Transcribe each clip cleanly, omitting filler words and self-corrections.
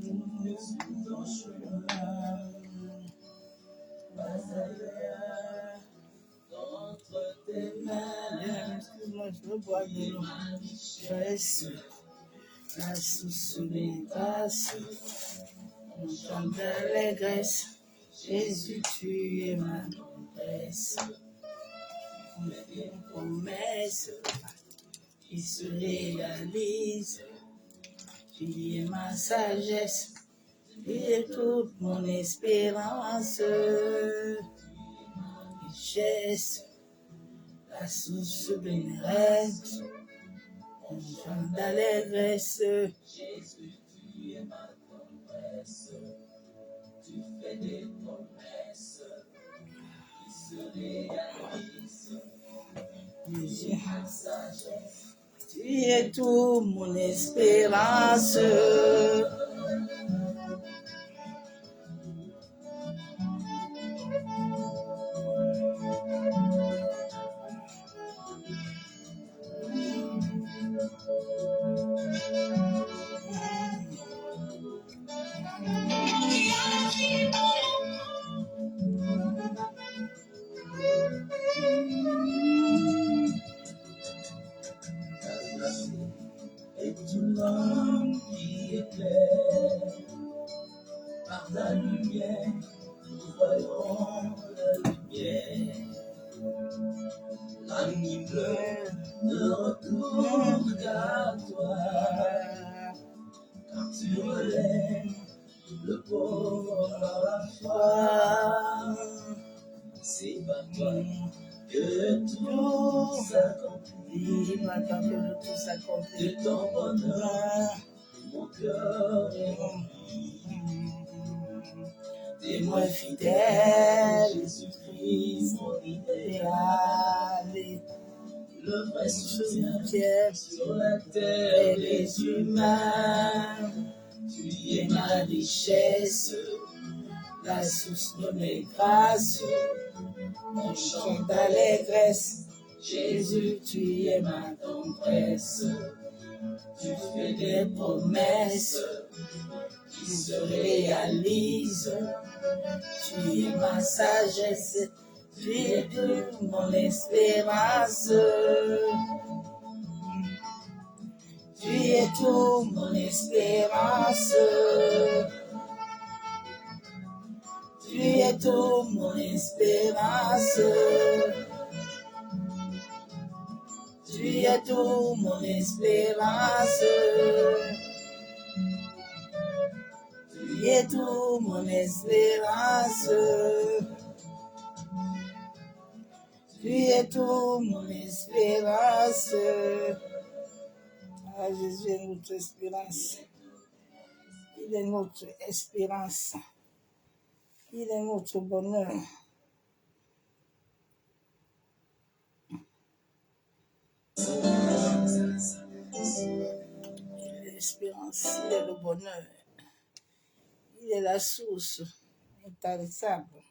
ton chemin, pas ailleurs, entre tes mains, excuse-moi, je veux boire de l'eau. Jésus, la source de mes grâces, mon temps d'allégresse. Jésus, tu es ma promesse, mes promesses qui se réalisent. Tu es ma sagesse, tu es toute mon espérance, richesse, la source de mes rêves, mon temps d'allégresse. Jésus, tu es ma promesse, tu fais des promesses qui se réalisent. Tu es ma sagesse, tu es toute mon espérance. Et tout l'homme qui éclaire par ta lumière, nous voyons la lumière. La nuit bleue ne retourne qu'à toi, car tu relèves le pauvre par la foi. C'est par toi que tout s'accomplit, de ton bonheur, mon cœur est rempli. Témoin fidèle, Jésus-Christ, mon idéal, le vrai soutien sur la terre des humains. Tu es ma richesse, la source de mes grâces, mon chant d'allégresse. Jésus, tu es ma tendresse, tu fais des promesses qui se réalisent. Tu es ma sagesse, tu es toute mon espérance. Tu es toute mon espérance. Tu es toute mon espérance. Tu es toute mon espérance. Tu es toute mon espérance. Tu es toute mon espérance. Ah, Jésus est notre espérance. Il est notre espérance. Il est notre bonheur. Il est l'espérance, il est le bonheur. Il est la source intarissable.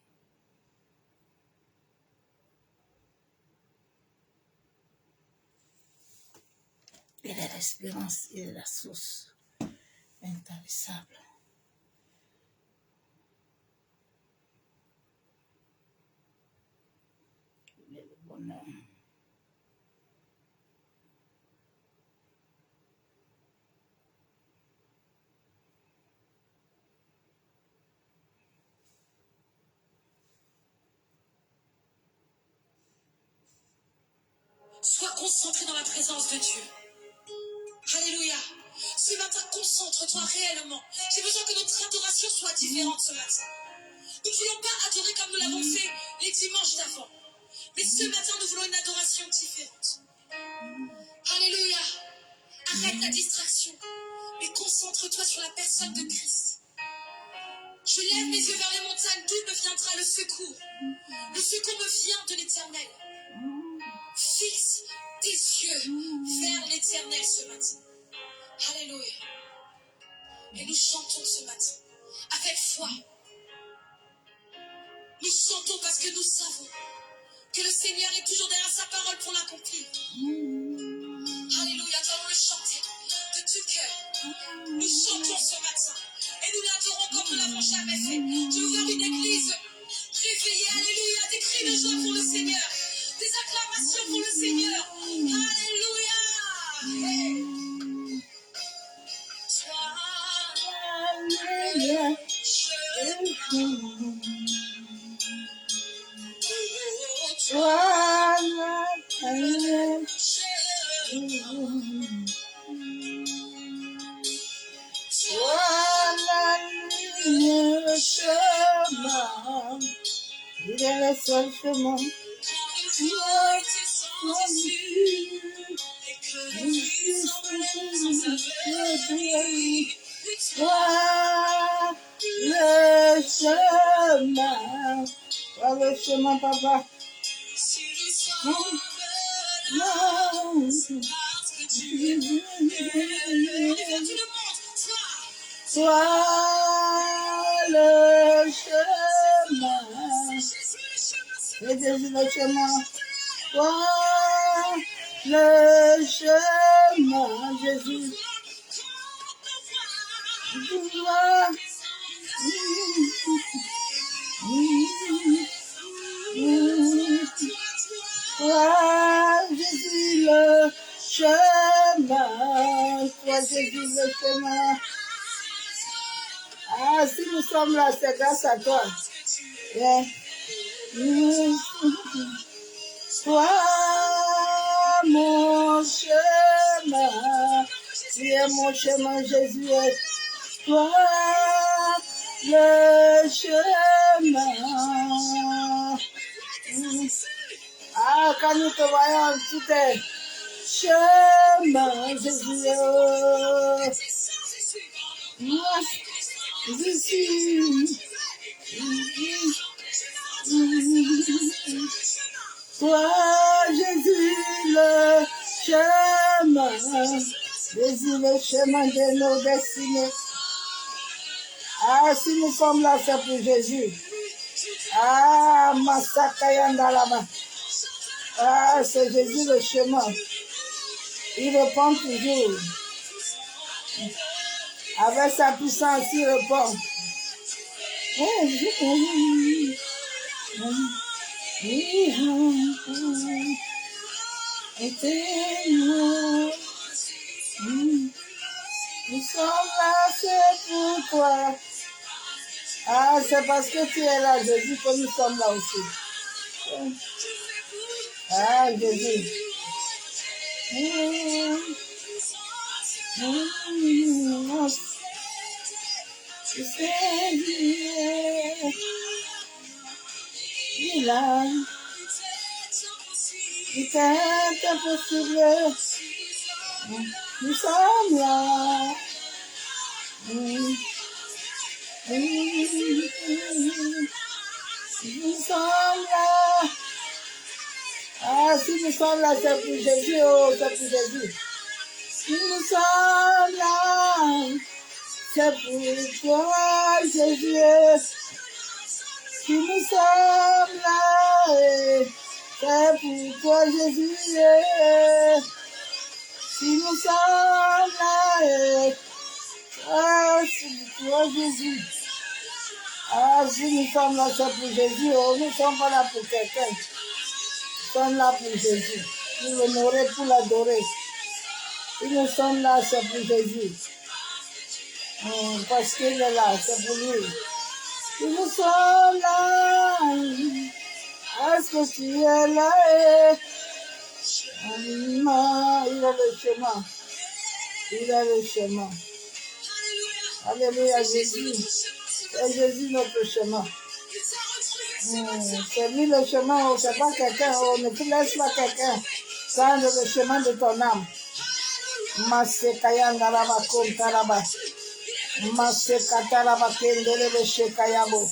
Il est l'espérance, il est la source intarissable. Il est le bonheur. Sois concentré dans la présence de Dieu. Alléluia. Ce matin, concentre-toi réellement. J'ai besoin que notre adoration soit différente ce matin. Nous ne voulons pas adorer comme nous l'avons fait les dimanches d'avant. Mais ce matin, nous voulons une adoration différente. Alléluia. Arrête la distraction. Mais concentre-toi sur la personne de Christ. Je lève mes yeux vers les montagnes. D'où me viendra le secours? Le secours me vient de l'Éternel. Fixe tes yeux vers l'Éternel ce matin. Alléluia. Et nous chantons ce matin avec foi. Nous chantons parce que nous savons que le Seigneur est toujours derrière sa parole pour l'accomplir. Alléluia, nous allons le chanter de tout cœur. Nous chantons ce matin jamais fait. Je veux voir une église réveillée, alléluia, des cris de joie pour le Seigneur, des acclamations pour le Seigneur. Alléluia. Hey. Le chemin, il est le seul chemin. Le chemin, le chemin, papa. Sois le chemin, et Jésus le chemin. Sois le chemin, Jésus. Sois Jésus le chemin, sois Jésus le chemin. Ah, si nous sommes là, c'est grâce à toi. Yeah. Sois mon chemin, tu es mon chemin, Jésus est toi le chemin. Ah, quand nous te voyons, tout est chemin, Jésus. Moi, je suis. Toi, Jésus, le chemin. Jésus, le chemin de nos destinées. Ah, si nous sommes là, c'est pour Jésus. Ah, Masakayanda là-bas. Ah, c'est Jésus le chemin. Il répond toujours. Avec sa puissance, il répond. Nous sommes là, c'est pour toi. Ah, c'est parce que tu es là, Jésus, que nous sommes là aussi. Ah, Jésus. Il est impossible. Nous sommes là. Nous sommes là. Ah, si nous sommes là, c'est pour Jésus. Oh, c'est pour Jésus. Si nous sommes là, c'est pour toi, Jésus. Si nous sommes là, c'est pour toi, Jésus. Si nous sommes là, c'est pour toi, Jésus. Ah, si nous sommes là, c'est pour Jésus. Oh, nous ne sommes pas là pour quelqu'un. Nous sommes là pour Jésus. Pour l'honorer, pour l'adorer. Si nous sommes là, c'est pour Jésus. Parce qu'il est là, c'est pour lui. Si nous sommes là, est-ce que tu es là? Il a le chemin. Il a le chemin. Alléluia, Jésus. C'est Jésus notre chemin. C'est lui le chemin, on ne sait pas quelqu'un, on ne te laisse pas quelqu'un prendre le chemin de ton âme. Masekayanda laba kontaraba. Masekataraba kendelebe shekayabo.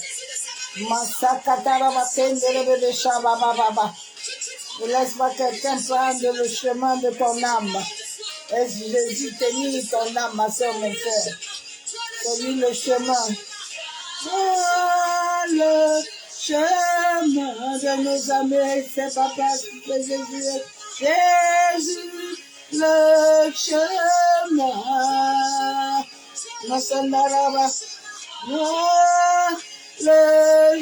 Masakataraba kendelebe shabababa. Ne laisse pas quelqu'un prendre le chemin de ton âme. Laisse Jésus tenir ton âme, ma soeur, mon frère. C'est lui le chemin. Ah, le chemin de nos amis, c'est papa, c'est Jésus. Jésus, le chemin. Masandaraba.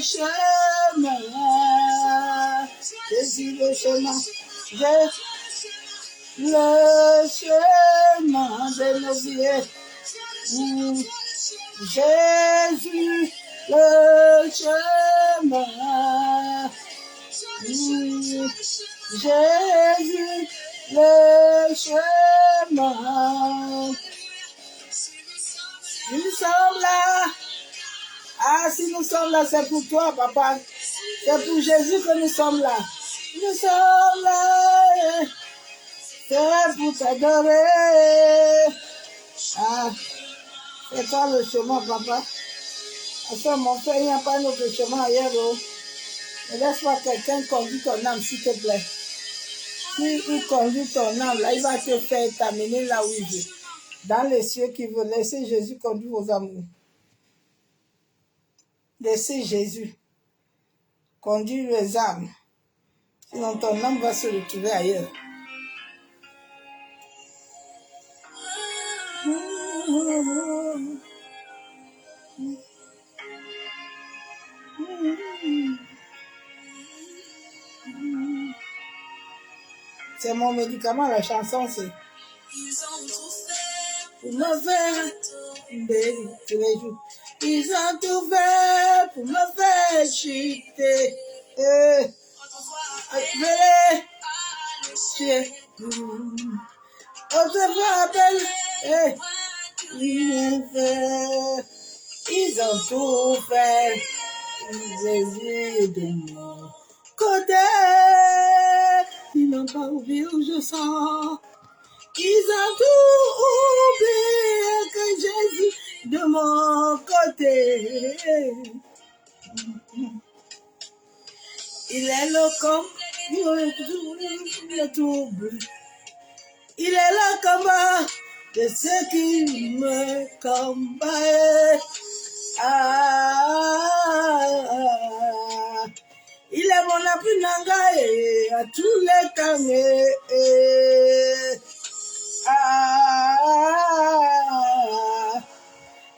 chemin. Jésus, le chemin. Le chemin de nos vies. Jésus, le chemin. Jésus, le chemin. Nous sommes là. Ah, si nous sommes là, c'est pour toi, papa. C'est pour Jésus que nous sommes là. Nous sommes là. C'est pour t'adorer. Ah, c'est toi le chemin, papa. Attends, mon frère, il n'y a pas notre chemin ailleurs. Oh. Ne laisse pas quelqu'un conduire ton âme, s'il te plaît. Si il conduit ton âme, là, il va te faire t'amener là où il veut. Dans les cieux qui veut. Laissez Jésus conduire vos amours. Laissez Jésus conduire les âmes. Sinon, ton âme va se retrouver ailleurs. C'est mon médicament, la chanson, c'est pour me faire tous les jours. Ils ont tout fait pour me faire chuter. Autrefois, appelle. Ils ont tout fait. Jésus de mon côté. Ils n'ont pas oublié où je sens. Ils ont tout oublié que Jésus de mon côté. Il est le combat. Il est le combat de ceux qui me combattent. Il est mon appui nangae à tous les temps.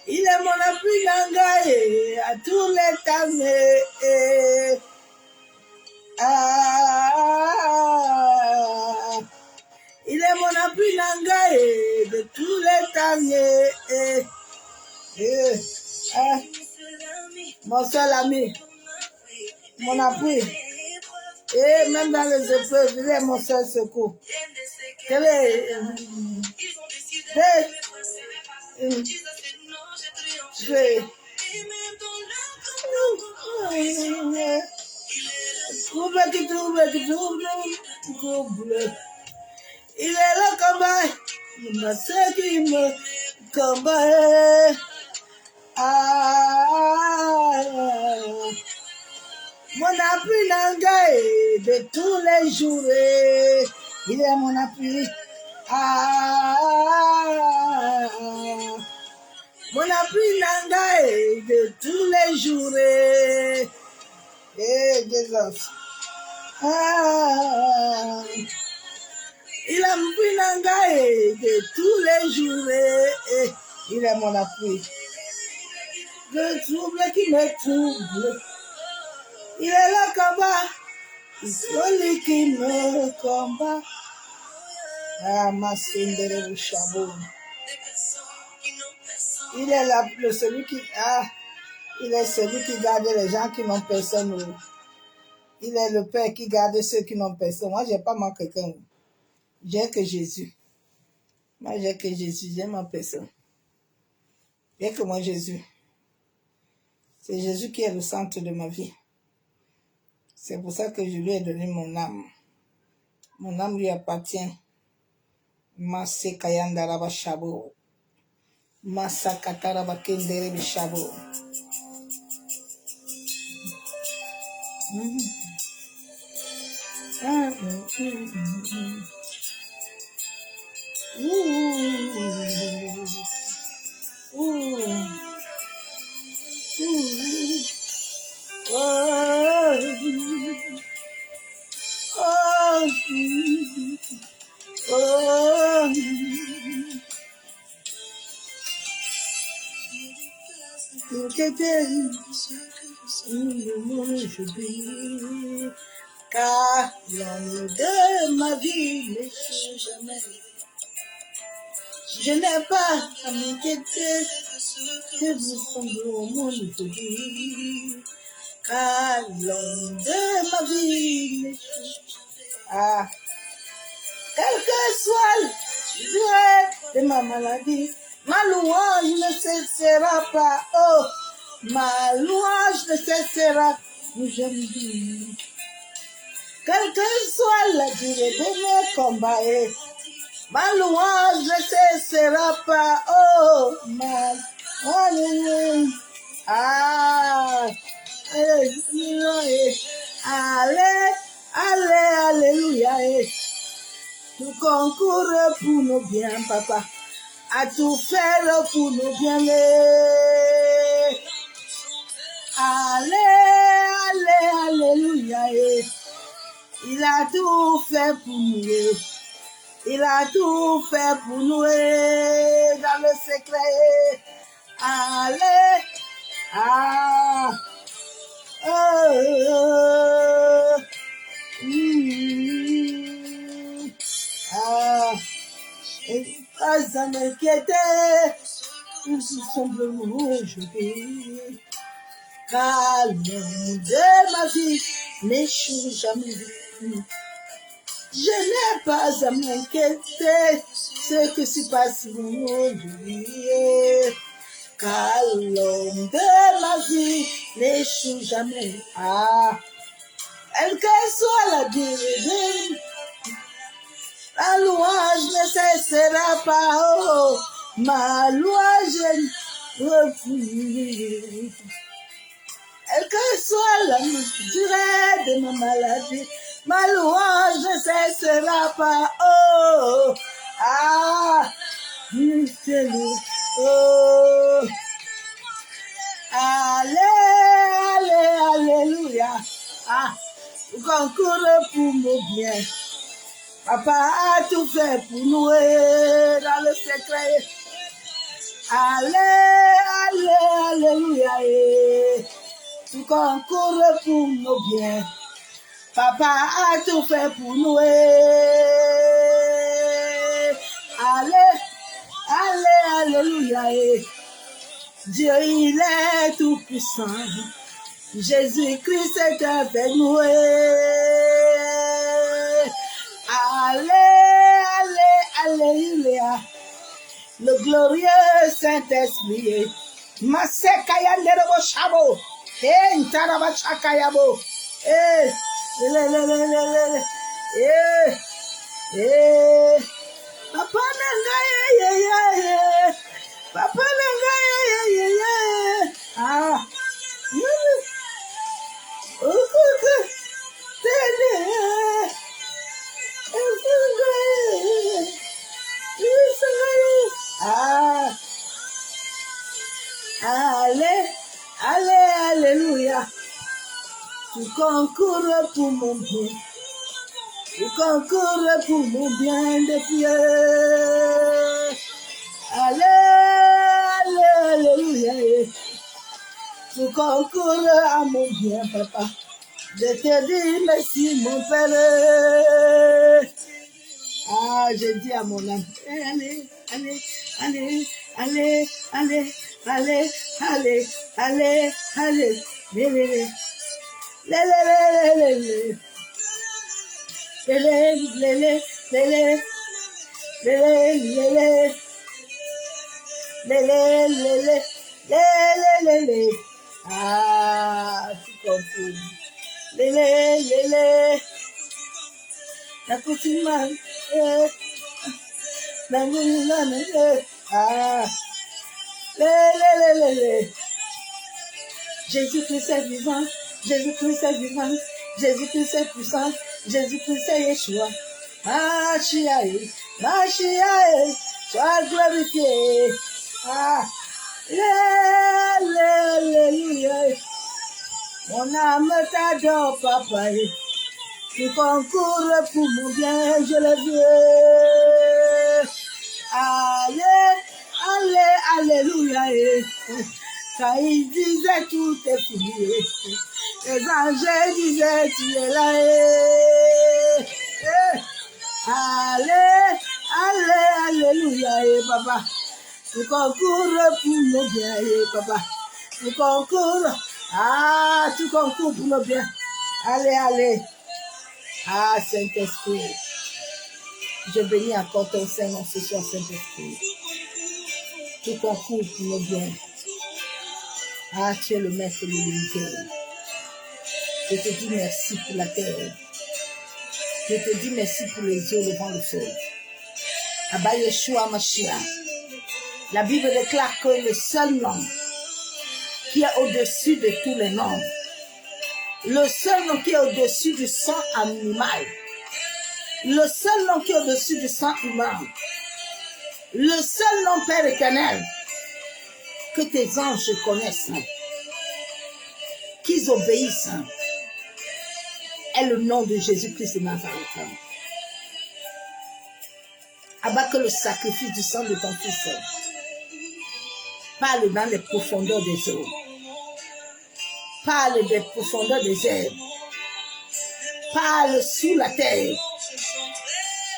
Il est mon appui nangae à tous les temps. Il est mon appui nangae de tous les temps. Mon seul ami, mon appui. Et même dans les épreuves, il est mon seul secours. Quel est... Il est le combat, il m'a ce qui me combat. Mon appui nangae de tous les jours, il est mon appui. Mon appui nangae de tous les jours, Jésus. Il est mon appui nangae de tous les jours, il est mon appui. Le trouble qui me trouble. Il est le combat, celui qui me combat. Ma sundere au chabot. Il est là, celui qui il est celui qui garde les gens qui n'ont personne. Il est le Père qui garde ceux qui n'ont personne. Moi, j'ai pas moi quelqu'un. J'ai que Jésus. Moi, j'ai que Jésus, j'ai ma personne. J'ai que moi Jésus. C'est Jésus qui est le centre de ma vie. C'est pour ça que je lui ai donné mon âme. Mon âme lui appartient. Mase kayandaraba shabo. Masa kataraba kendere shabo. je vis, car l'homme de ma vie ne change jamais. Je n'ai pas à m'inquiéter que vous semblez au monde, je vis, car l'homme de ma vie ne change jamais. Quel que soit le durée de ma maladie, ma louange ne cessera pas. Oh, ma louange ne cessera jamais. Quelle que soit la durée de mes combats, ma louange ne cessera pas. Oh, ma louange. Ah, allez, alléluia. Tout concourt pour nos biens, papa. À tout faire pour nos biens. Alléluia. Il a tout fait pour nous. Il a tout fait pour nous. Dans le secret. Allez. Ah. Et pas à m'inquiéter, tout simplement je vis, car l'homme de ma vie n'échoue jamais. Je n'ai pas à m'inquiéter, ce que se passe aujourd'hui, car l'homme de ma vie n'échoue jamais. Quelle que soit la durée, la louange ne cessera pas, oh, ma louange refuse. Quelle que soit la durée de ma maladie, ma louange ne cessera pas, oh, oh, alléluia, concours pour mon bien. Papa a tout fait pour nous dans le secret. Alléluia. Tout concourt pour nos biens. Papa a tout fait pour nous. Alléluia. Dieu, il est tout puissant. Jésus-Christ est avec nous. Alléluia. Le glorieux Saint-Esprit. Masekaya nerebo shabo. Ntaraba chakayabo. Papa nanga Papa nanga Alléluia. Tu concours pour mon bien. Tu concours pour mon bien de Dieu. Alléluia. Tu concours à mon bien, papa. Je te dis merci, mon Père. Je dis à mon âme, tu comprends. La coutume, Jésus-Christ est vivant, Jésus-Christ est vivant, Jésus-Christ est puissant, Jésus-Christ est Yeshua. Mashiach, sois glorifié. Alléluia. Mon âme t'adore, papa. Tu concours pour mon bien, je le veux. Alléluia. Quand il disait tout est fini, les anges disaient tu es là. Allez, allez, alléluia, papa. Tu concours pour nos biens, papa. Tu concours. Ah, tu concours pour nos biens. Allez, allez. Ah, Saint-Esprit. Je bénis encore ton Seigneur ce soir, Saint-Esprit. Tu concours pour nos biens. Ah, tu es le maître de l'unité. Je te dis merci pour la terre. Je te dis merci pour les eaux, le vent, le feu. Abba Yeshua Mashiach. La Bible déclare que le seul nom qui est au-dessus de tous les noms, le seul nom qui est au-dessus du sang animal, le seul nom qui est au-dessus du sang humain, le seul nom, Père éternel, que tes anges connaissent, qu'ils obéissent, est le nom de Jésus-Christ de Nazareth. Abba, que le sacrifice du sang de ton Fils parle dans les profondeurs des eaux, parle des profondeurs des airs, parle sous la terre,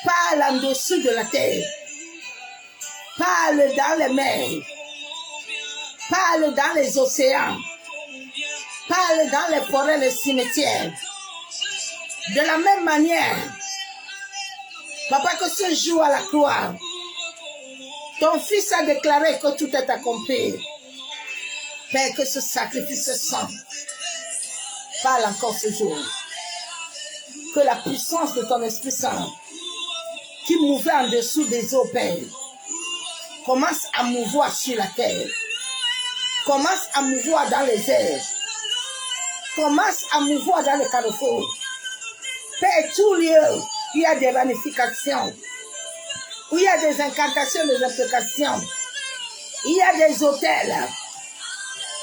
parle en dessous de la terre, parle dans les mers, parle dans les océans, parle dans les forêts, les cimetières. De la même manière, Papa, que ce jour à la croix, ton Fils a déclaré que tout est accompli. Père, que ce sacrifice saint parle encore ce jour. Que la puissance de ton Esprit Saint, qui mouvait en dessous des eaux, Père, commence à mouvoir sur la terre, commence à mouvoir dans les airs, commence à mouvoir dans les carrefours. Père, tout lieu, il y a des ramifications, où il y a des incantations, des implications, il y a des hôtels,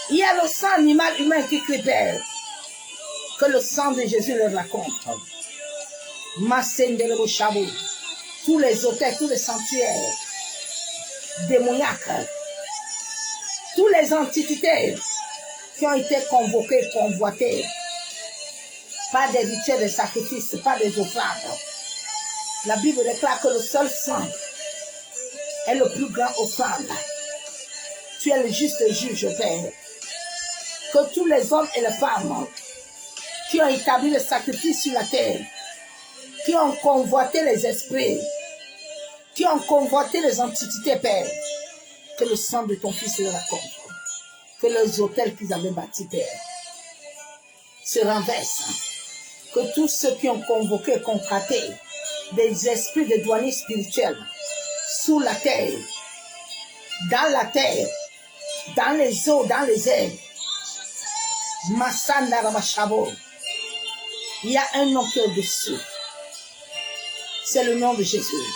il y a le sang animal humain qui crie, Père, que le sang de Jésus le raconte. Massendele Chabou, tous les hôtels, tous les sanctuaires démoniaques, tous les entités qui ont été convoquées, convoitées, pas des rituels de sacrifice, pas des offrandes. La Bible déclare que le seul sang est le plus grand offrande. Tu es le juste juge, Père. Que tous les hommes et les femmes qui ont établi le sacrifice sur la terre, qui ont convoité les esprits, qui ont convoité les entités, Père, que le sang de ton Fils le raconte. Que les hôtels qu'ils avaient bâtis, Père, se renversent. Que tous ceux qui ont convoqué, concraté des esprits de douaniers spirituels sous la terre, dans les eaux, dans les airs, Massanda Ramachabo, il y a un nom qui est au-dessus. C'est le nom de Jésus.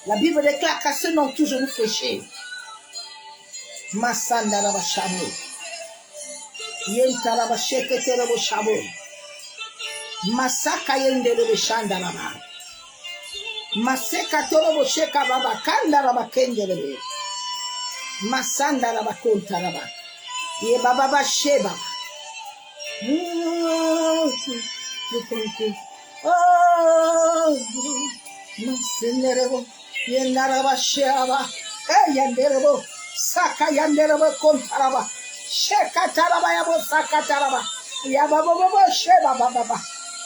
La Bible déclare qu'à ce nom, tout genou fléché. Massanda Ramachabo. Yentarabasheke Terebo Shabo. Masaka Yendele Shandarama. Maseka Torobo Sheka Baba Kandaraba Kendele. Masanda Rabakontaraba. Ye Baba Sheba. Oh, Masenderebo. Yendaraba Sheba. Yanderebo. Saka Yanderebo Kontaraba. Sheka Taraba Yabo Saka Taraba. Yababa Sheba Baba.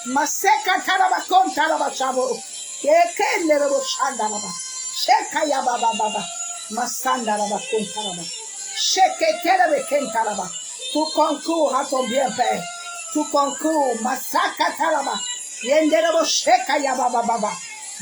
Maseka Taraba Kontaraba Shabo. Yekenderebo Shandaraba. Sheka Yababa Baba. Masandaraba Kontaraba. Sheke Terebe Kentaraba. Tout concours à ton bien, Père. Tout concours. Masaka Taraba. Yenderebo Sheka Yababa Baba.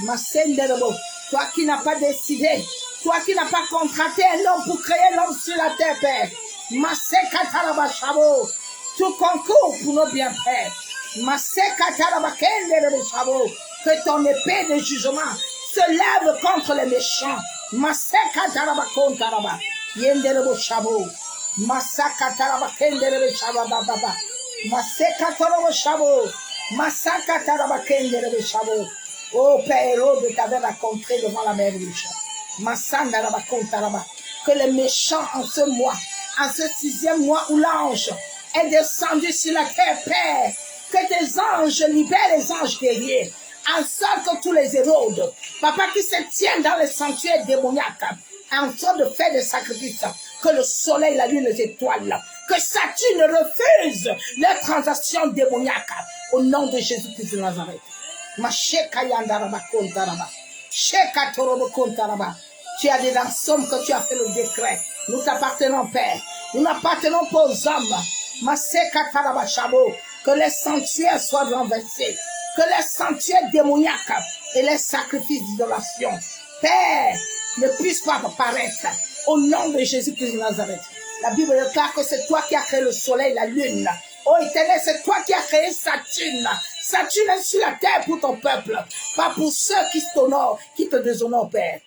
Masenderebo. Toi qui n'as pas décidé. Toi qui n'as pas contracté un homme pour créer l'homme sur la terre, Père. Maseka Taraba Shabo. Tout concours pour nos biens, Père. Maseka Taraba Kenderebo Shabo. Que ton épée de jugement se lève contre les méchants. Maseka Taraba Kontaraba. Yenderebo Shabo. Masaka Taraba Kenderebo Shabo Baba. Maseka Taraba Shabo. Masaka Taraba Kenderebo Shabo. Oh Père, Hérode t'avait rencontré devant la mer rouge. Masanda Taraba Kontaraba. Que les méchants en ce mois en ce 6e mois où l'ange est descendu sur la terre, Père. Que tes anges libèrent les anges guerriers, en sorte que tous les Hérodes, papa, qui se tiennent dans les sanctuaires démoniaques, en sorte de faire des sacrifices, que le soleil, la lune, les étoiles, que Saturne refuse les transactions démoniaques, au nom de Jésus-Christ de Nazareth. Tu as dit dans Somme que tu as fait le décret. Nous t'appartenons, Père. Nous n'appartenons pas aux hommes. Que les sanctuaires soient renversés. Que les sanctuaires démoniaques et les sacrifices d'idolation, Père, ne puissent pas apparaître. Au nom de Jésus-Christ de Nazareth. La Bible déclare que c'est toi qui as créé le soleil, la lune. Oh Éternel, c'est toi qui as créé Saturne. Saturne est sur la terre pour ton peuple. Pas pour ceux qui t'honorent, qui te déshonorent, Père.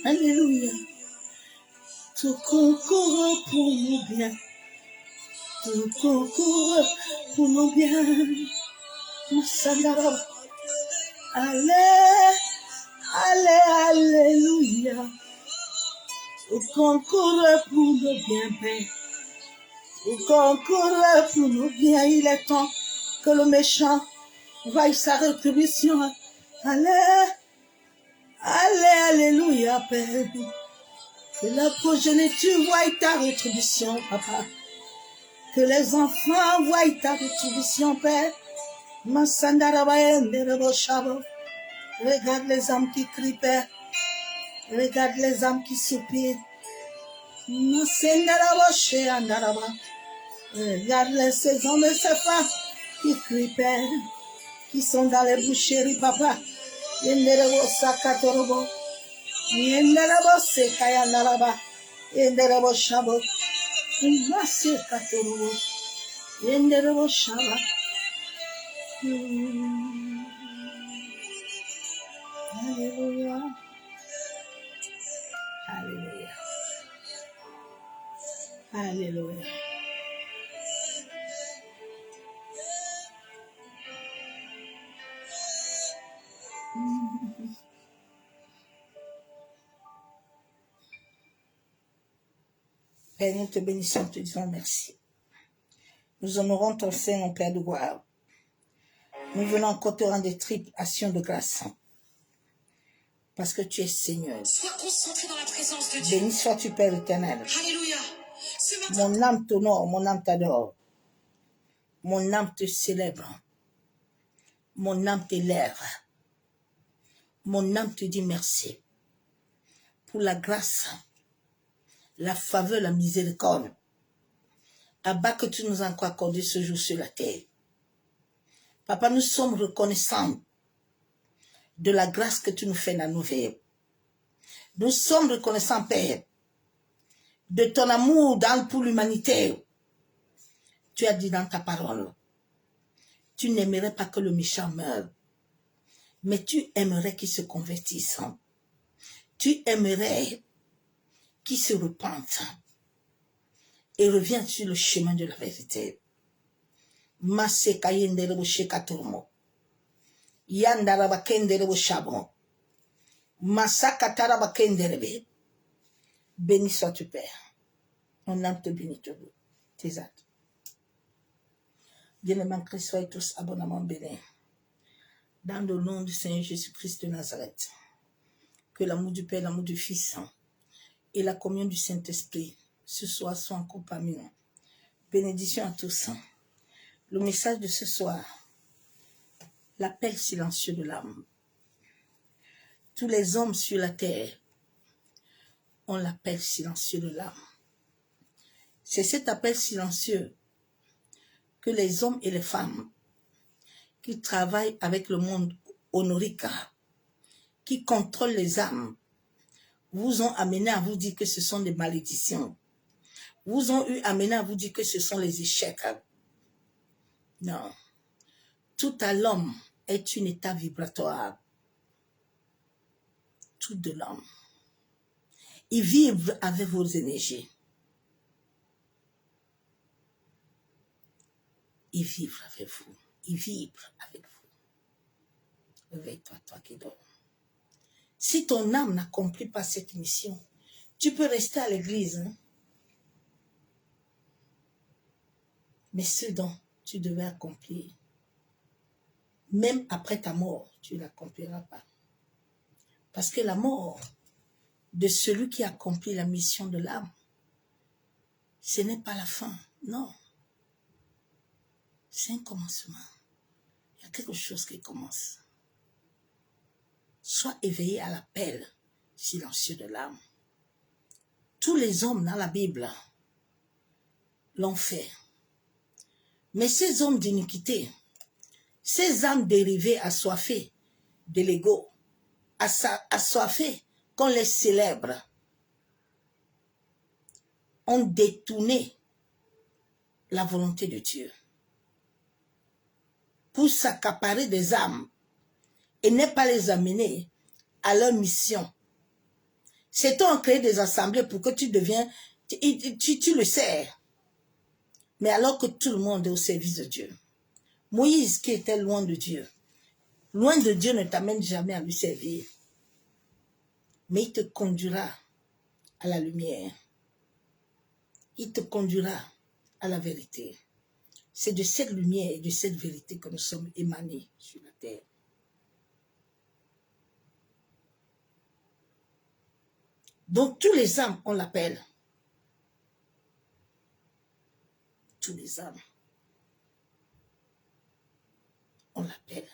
Alléluia. Tout concourt pour nous bien. Tout concourt pour nous bien. Allez, allez, alléluia. Tout concourt pour nous bien, Père. Tout concourt pour nous bien. Il est temps que le méchant voie sa rétribution. Allez, allez, alléluia, Père. Que la progéniture voie ta rétribution, Papa. Que les enfants voient ta rétribution, Père. Regarde les âmes qui crient, Père. Regarde les âmes qui soupirent. Regarde ces hommes et ces femmes qui crient, Père. Qui sont dans les boucheries, Papa. Yenderebo sakatorobo. Yenderebo sekayandaraba. Yenderebo shabo. Masekatorobo. Yenderebo shaba. Alléluia. Alléluia. Alléluia. Père, nous te bénissons, te disons merci. Nous honorons ton Saint, Père de gloire. Nous venons encore te rendre des triples actions de grâce. Parce que tu es Seigneur. Sois concentré dans la présence de Dieu. Béni sois-tu, Père éternel. Alléluia. Mon âme t'honore, mon âme t'adore. Mon âme te célèbre. Mon âme t'élève. Mon âme te dit merci. Pour la grâce, la faveur, la miséricorde. Abba, que tu nous as encore accordé ce jour sur la terre. Papa, nous sommes reconnaissants de la grâce que tu nous fais dans nos vies. Nous sommes reconnaissants, Père, de ton amour pour l'humanité. Tu as dit dans ta parole, tu n'aimerais pas que le méchant meure, mais tu aimerais qu'il se convertisse. Tu aimerais qu'il se repente et revienne sur le chemin de la vérité. Masekayendere shekatomo. Yandaraba kendere chabon. Masakataraba kendere. Béni sois-tu, Père. Mon âme te bénit toujours. Tes actes. Bien-aimés en Christ, soyez tous abondamment bénis. Dans le nom du Seigneur Jésus-Christ de Nazareth. Que l'amour du Père, l'amour du Fils et la communion du Saint-Esprit ce soir soient encore parmi nous. Bénédiction à tous. Le message de ce soir, l'appel silencieux de l'âme. Tous les hommes sur la terre ont l'appel silencieux de l'âme. C'est cet appel silencieux que les hommes et les femmes qui travaillent avec le monde honorique, qui contrôlent les âmes, vous ont amené à vous dire que ce sont des malédictions. Vous ont amené à vous dire que ce sont les échecs. Non. Tout à l'homme est une état vibratoire. Tout de l'homme. Il vibre avec vos énergies. Il vibre avec vous. Il vibre avec vous. Réveille-toi, toi qui dors. Si ton âme n'accomplit pas cette mission, Tu peux rester à l'église, hein? Mais ce dont tu devais accomplir, même après ta mort, tu ne l'accompliras pas. Parce que la mort de celui qui accomplit la mission de l'âme, ce n'est pas la fin, non. C'est un commencement. Il y a quelque chose qui commence. Sois éveillé à l'appel silencieux de l'âme. Tous les hommes dans la Bible l'ont fait. Mais ces hommes d'iniquité, ces âmes dérivées assoiffées de l'ego, assoiffées qu'on les célèbre, ont détourné la volonté de Dieu pour s'accaparer des âmes et ne pas les amener à leur mission. C'est on crée des assemblées pour que tu deviens, tu le sers. Mais alors que tout le monde est au service de Dieu. Moïse qui était loin de Dieu ne t'amène jamais à lui servir. Mais il te conduira à la lumière. Il te conduira à la vérité. C'est de cette lumière et de cette vérité que nous sommes émanés sur la terre. Donc tous les âmes, on l'appelle. Tous les âmes, on l'appelle.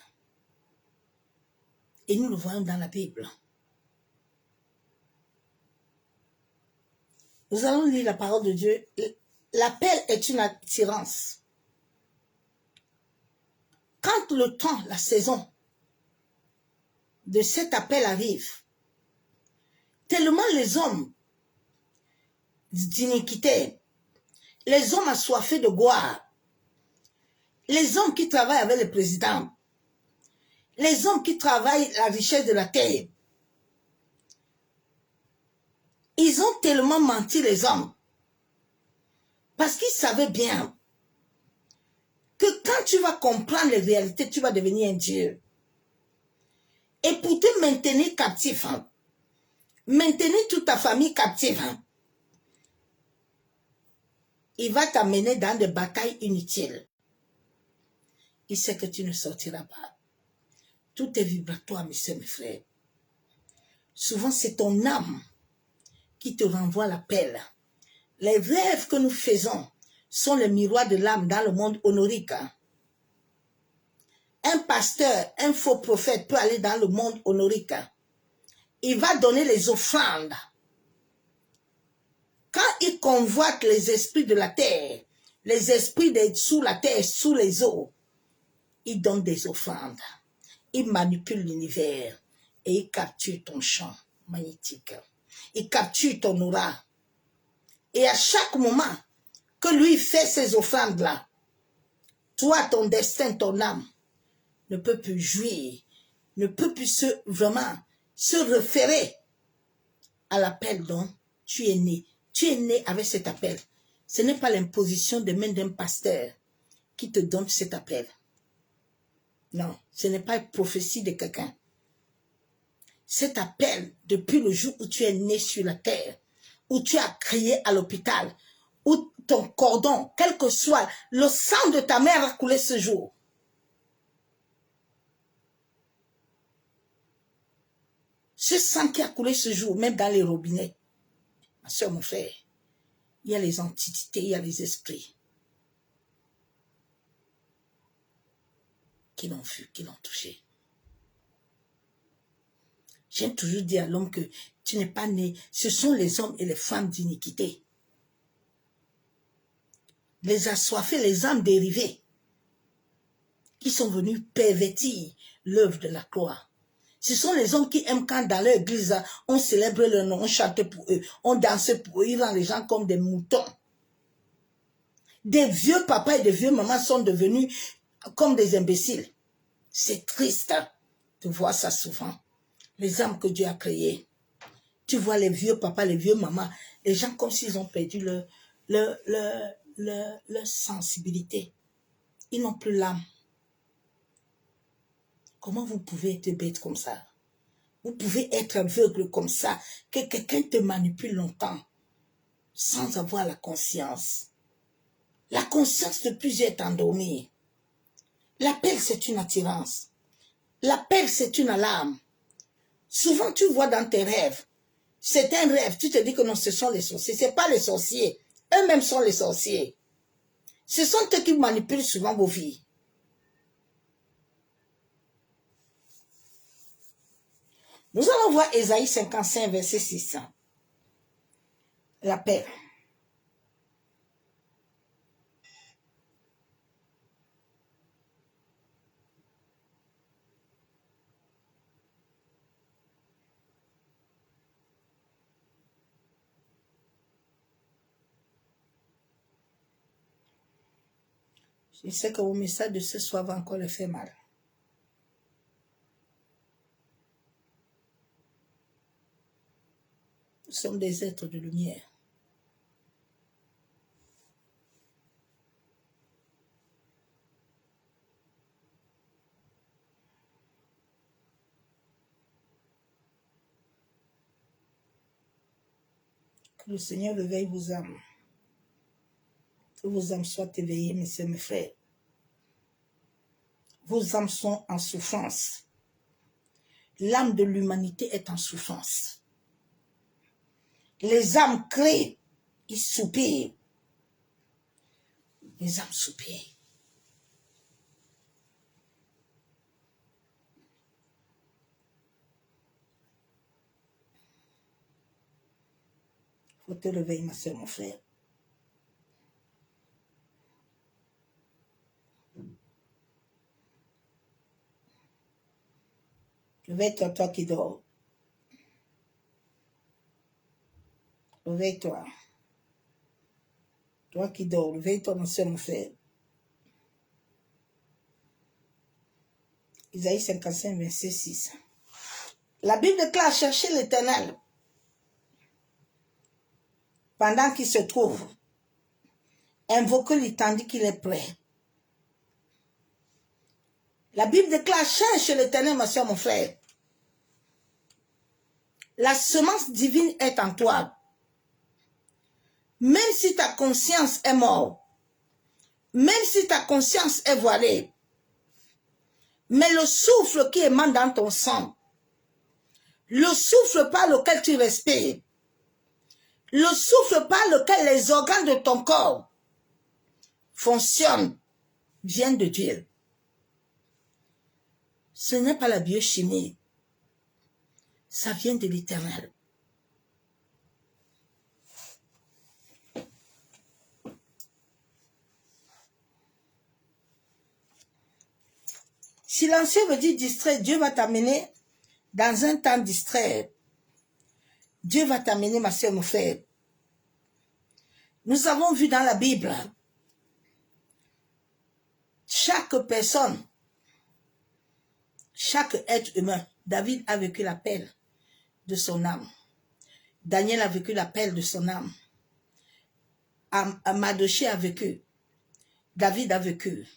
Et nous le voyons dans la Bible. Nous allons lire la parole de Dieu. L'appel est une attirance. Quand le temps, la saison de cet appel arrive, tellement les hommes d'iniquité, les hommes assoiffés de gloire, les hommes qui travaillent avec le président, les hommes qui travaillent la richesse de la terre, ils ont tellement menti les hommes, parce qu'ils savaient bien que quand tu vas comprendre les réalités, tu vas devenir un Dieu. Et pour te maintenir captif, hein, maintenir toute ta famille captive, hein, il va t'amener dans des batailles inutiles. Il sait que tu ne sortiras pas. Tout est vibratoire, mes soeurs, mes frères. Souvent, c'est ton âme qui te renvoie l'appel. Les rêves que nous faisons sont les miroirs de l'âme dans le monde honorique. Un pasteur, un faux prophète peut aller dans le monde honorique. Il va donner les offrandes. Quand il convoite les esprits de la terre, les esprits sous la terre, sous les eaux, il donne des offrandes. Il manipule l'univers et il capture ton champ magnétique. Il capture ton aura. Et à chaque moment que lui fait ces offrandes-là, toi, ton destin, ton âme, ne peut plus jouir, ne peut plus vraiment se référer à l'appel dont tu es né. Tu es né avec cet appel. Ce n'est pas l'imposition de main d'un pasteur qui te donne cet appel. Non, ce n'est pas une prophétie de quelqu'un. Cet appel, depuis le jour où tu es né sur la terre, où tu as crié à l'hôpital, où ton cordon, quel que soit, le sang de ta mère a coulé ce jour. Ce sang qui a coulé ce jour, même dans les robinets, ma soeur, mon frère, il y a les entités, il y a les esprits qui l'ont vu, qui l'ont touché. J'aime toujours dire à l'homme que tu n'es pas né. Ce sont les hommes et les femmes d'iniquité. Les assoiffés, les âmes dérivées, qui sont venus pervertir l'œuvre de la croix. Ce sont les hommes qui aiment quand dans leur église, on célèbre leur nom, on chante pour eux, on danse pour eux, ils rendent les gens comme des moutons. Des vieux papas et des vieux mamans sont devenus comme des imbéciles. C'est triste de voir ça souvent. Les âmes que Dieu a créées. Tu vois les vieux papas, les vieux mamans, les gens comme s'ils ont perdu leur sensibilité. Ils n'ont plus l'âme. Comment vous pouvez être bête comme ça? Vous pouvez être aveugle comme ça, que quelqu'un te manipule longtemps, sans avoir la conscience. La conscience de plusieurs est endormie. L'appel, c'est une attirance. L'appel, c'est une alarme. Souvent, tu vois dans tes rêves, c'est un rêve, tu te dis que non, ce sont les sorciers. Ce n'est pas les sorciers. Eux-mêmes sont les sorciers. Ce sont eux qui manipulent souvent vos vies. Nous allons voir Ésaïe 55, verset 600. L'appel. Je sais que vos messages de ce soir vont encore le faire mal. Nous sommes des êtres de lumière. Que le Seigneur réveille vos âmes. Que vos âmes soient éveillées, mes sœurs, mes frères. Vos âmes sont en souffrance. L'âme de l'humanité est en souffrance. Les âmes crient, ils soupirent. Les âmes soupirent. Faut te réveiller, ma soeur, mon frère. Réveille-toi, toi qui dors. Réveille-toi. Toi qui dors, réveille-toi, ma soeur, mon frère. Isaïe 55, verset 6. La Bible déclare chercher l'Éternel pendant qu'il se trouve. Invoquez-le tandis qu'il est prêt. La Bible déclare cherche l'Éternel, ma soeur, mon frère. La semence divine est en toi. Même si ta conscience est morte, même si ta conscience est voilée, mais le souffle qui émane dans ton sang, le souffle par lequel tu respires, le souffle par lequel les organes de ton corps fonctionnent, vient de Dieu. Ce n'est pas la biochimie, ça vient de l'Éternel. Silencieux veut dire distrait. Dieu va t'amener dans un temps distrait. Dieu va t'amener, ma soeur, mon frère. Nous avons vu dans la Bible, chaque personne, chaque être humain, David a vécu l'appel de son âme. Daniel a vécu l'appel de son âme. Mardochée a vécu. David a vécu.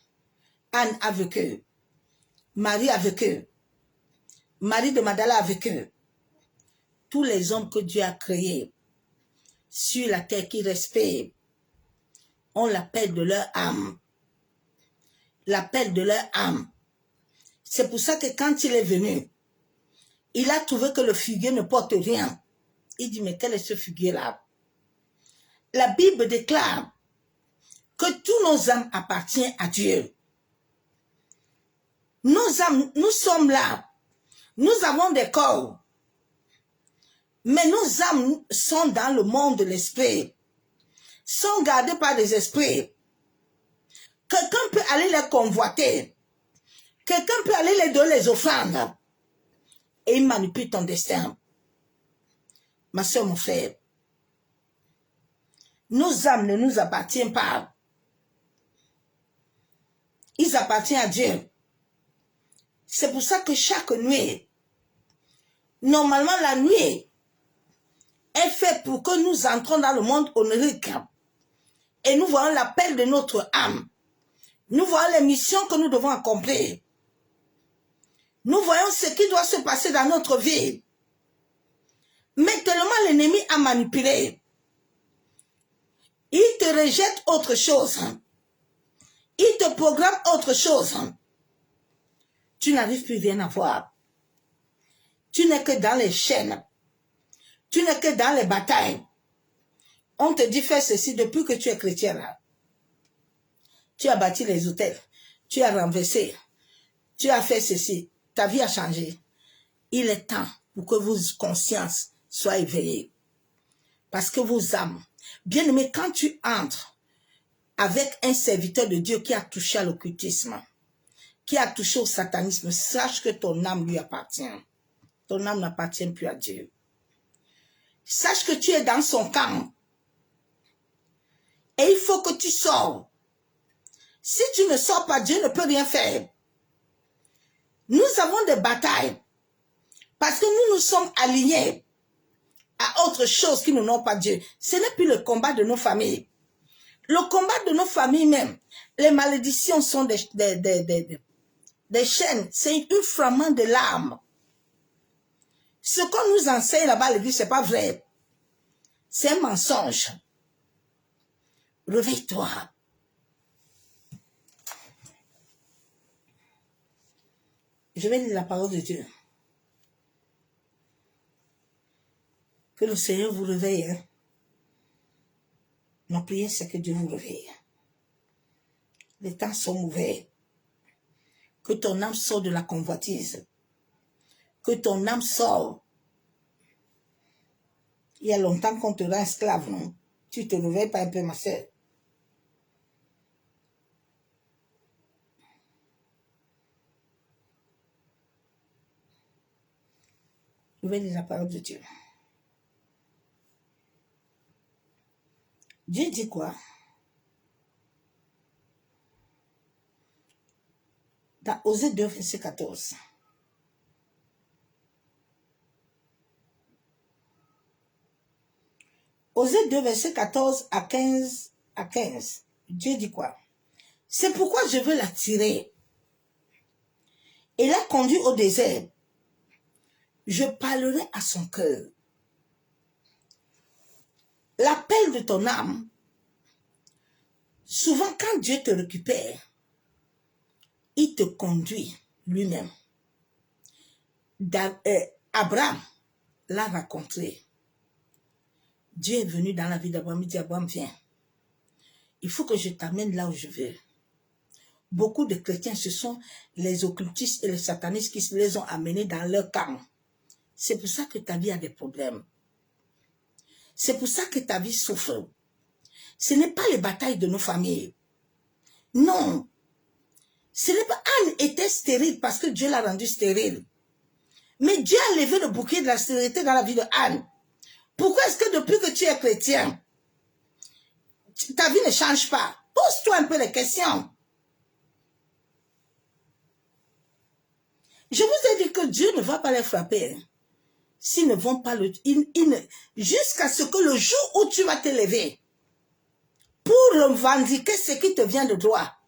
Anne a vécu. Marie a vécu. Marie de Magdala a vécu. Tous les hommes que Dieu a créés sur la terre qui respirent ont l'appel de leur âme. L'appel de leur âme. C'est pour ça que quand il est venu, il a trouvé que le figuier ne porte rien. Il dit, mais quel est ce figuier-là? La Bible déclare que tous nos âmes appartiennent à Dieu. Nos âmes, nous sommes là. Nous avons des corps. Mais nos âmes sont dans le monde de l'esprit. Sont gardées par des esprits. Quelqu'un peut aller les convoiter. Quelqu'un peut aller les donner les offrandes. Et il manipule ton destin. Ma soeur, mon frère. Nos âmes ne nous appartiennent pas. Ils appartiennent à Dieu. C'est pour ça que chaque nuit, normalement la nuit, est faite pour que nous entrons dans le monde onirique. Et nous voyons l'appel de notre âme. Nous voyons les missions que nous devons accomplir. Nous voyons ce qui doit se passer dans notre vie. Mais tellement l'ennemi a manipulé. Il te rejette autre chose. Il te programme autre chose. Tu n'arrives plus rien à voir. Tu n'es que dans les chaînes. Tu n'es que dans les batailles. On te dit fais ceci depuis que tu es chrétien là. Tu as bâti les hôtels. Tu as renversé. Tu as fait ceci. Ta vie a changé. Il est temps pour que vos consciences soient éveillées. Parce que vos âmes, bien aimé, quand tu entres avec un serviteur de Dieu qui a touché à l'occultisme, qui a touché au satanisme, sache que ton âme lui appartient. Ton âme n'appartient plus à Dieu. Sache que tu es dans son camp. Et il faut que tu sors. Si tu ne sors pas, Dieu ne peut rien faire. Nous avons des batailles. Parce que nous nous sommes alignés à autre chose qui ne n'ont pas Dieu. Ce n'est plus le combat de nos familles. Le combat de nos familles même. Les malédictions sont des chaînes. C'est un fragment de l'âme. Ce qu'on nous enseigne là-bas à l'église, ce n'est pas vrai. C'est un mensonge. Réveille-toi. Je vais lire la parole de Dieu. Que le Seigneur vous réveille. Hein? Ma prière, c'est que Dieu vous réveille. Les temps sont mauvais. Que ton âme sorte de la convoitise. Que ton âme sorte. Il y a longtemps qu'on te rend esclave, non? Tu te réveilles pas un peu, ma soeur. Je vais lire la parole de Dieu. Dieu dit quoi? Dans Osée 2, verset 14. Osée 2, verset 14 à 15. Dieu dit quoi? C'est pourquoi je veux l'attirer et la conduire au désert. Je parlerai à son cœur. L'appel de ton âme, souvent quand Dieu te récupère, il te conduit lui-même. Abraham l'a rencontré. Dieu est venu dans la vie d'Abraham. Il dit, Abraham, viens. Il faut que je t'amène là où je veux. Beaucoup de chrétiens, ce sont les occultistes et les satanistes qui les ont amenés dans leur camp. C'est pour ça que ta vie a des problèmes. C'est pour ça que ta vie souffre. Ce n'est pas les batailles de nos familles. Non. Ce n'est pas... Anne était stérile parce que Dieu l'a rendue stérile. Mais Dieu a levé le bouclier de la stérilité dans la vie de Anne. Pourquoi est-ce que depuis que tu es chrétien, ta vie ne change pas? Pose-toi un peu les questions. Je vous ai dit que Dieu ne va pas les frapper. S'ils ne vont pas jusqu'à ce que le jour où tu vas te lever pour revendiquer ce qui te vient de droit,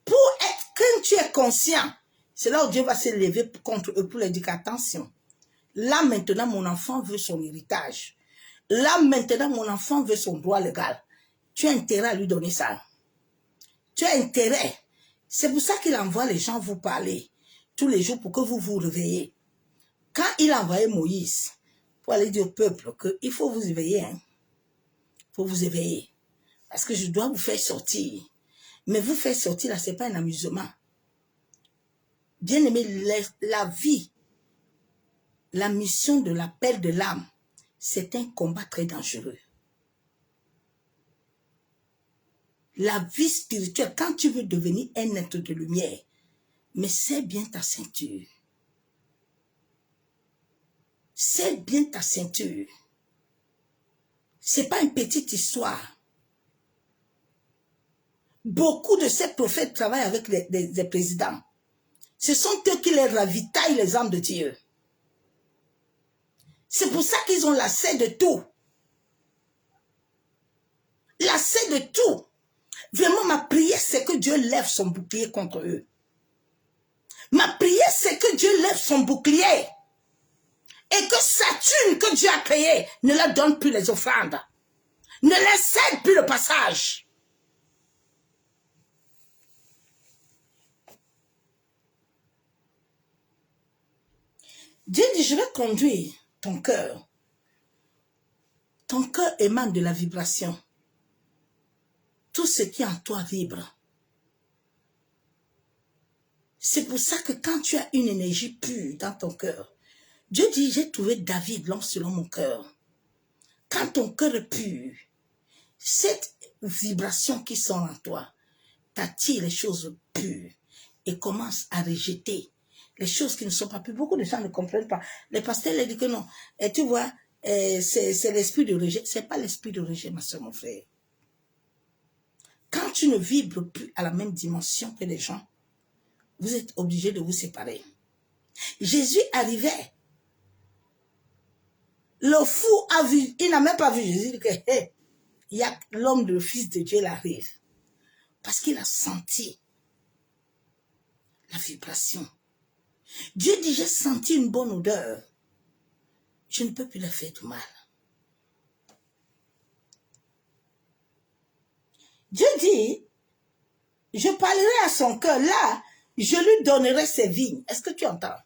pour être, quand tu es conscient, c'est là où Dieu va se lever contre eux pour leur dire attention. Là maintenant mon enfant veut son héritage. Là maintenant mon enfant veut son droit légal. Tu as intérêt à lui donner ça. Tu as intérêt. C'est pour ça qu'il envoie les gens vous parler tous les jours pour que vous vous réveillez. Quand il a envoyé Moïse pour aller dire au peuple qu'il faut vous éveiller, hein. Il faut vous éveiller. Parce que je dois vous faire sortir. Mais vous faire sortir là, ce n'est pas un amusement. Bien aimé, la vie, la mission de l'appel de l'âme, c'est un combat très dangereux. La vie spirituelle, quand tu veux devenir un être de lumière, mais c'est bien ta ceinture. C'est bien ta ceinture. C'est pas une petite histoire. Beaucoup de ces prophètes travaillent avec les présidents. Ce sont eux qui les ravitaillent les âmes de Dieu. C'est pour ça qu'ils ont l'accès de tout. L'accès de tout. Vraiment, ma prière, c'est que Dieu lève son bouclier contre eux. Ma prière, c'est que Dieu lève son bouclier. Et que Saturne que Dieu a créée ne leur donne plus les offrandes. Ne leur cède plus le passage. Dieu dit, je vais conduire ton cœur. Ton cœur émane de la vibration. Tout ce qui en toi vibre. C'est pour ça que quand tu as une énergie pure dans ton cœur, Dieu dit, j'ai trouvé David, l'homme selon mon cœur. Quand ton cœur est pur, cette vibration qui sort en toi t'attire les choses pures et commence à rejeter les choses qui ne sont pas pures. Beaucoup de gens ne comprennent pas. Les pasteurs leur disent que non. Et tu vois, c'est l'esprit de rejet. Ce n'est pas l'esprit de rejet, ma soeur, mon frère. Quand tu ne vibres plus à la même dimension que les gens, vous êtes obligés de vous séparer. Jésus arrivait. Le fou a vu, il n'a même pas vu Jésus, il dit que, hey, il y a l'homme, le fils de Dieu, il arrive. Parce qu'il a senti la vibration. Dieu dit, j'ai senti une bonne odeur. Je ne peux plus leur faire du mal. Dieu dit, je parlerai à son cœur. Là, je lui donnerai ses vignes. Est-ce que tu entends?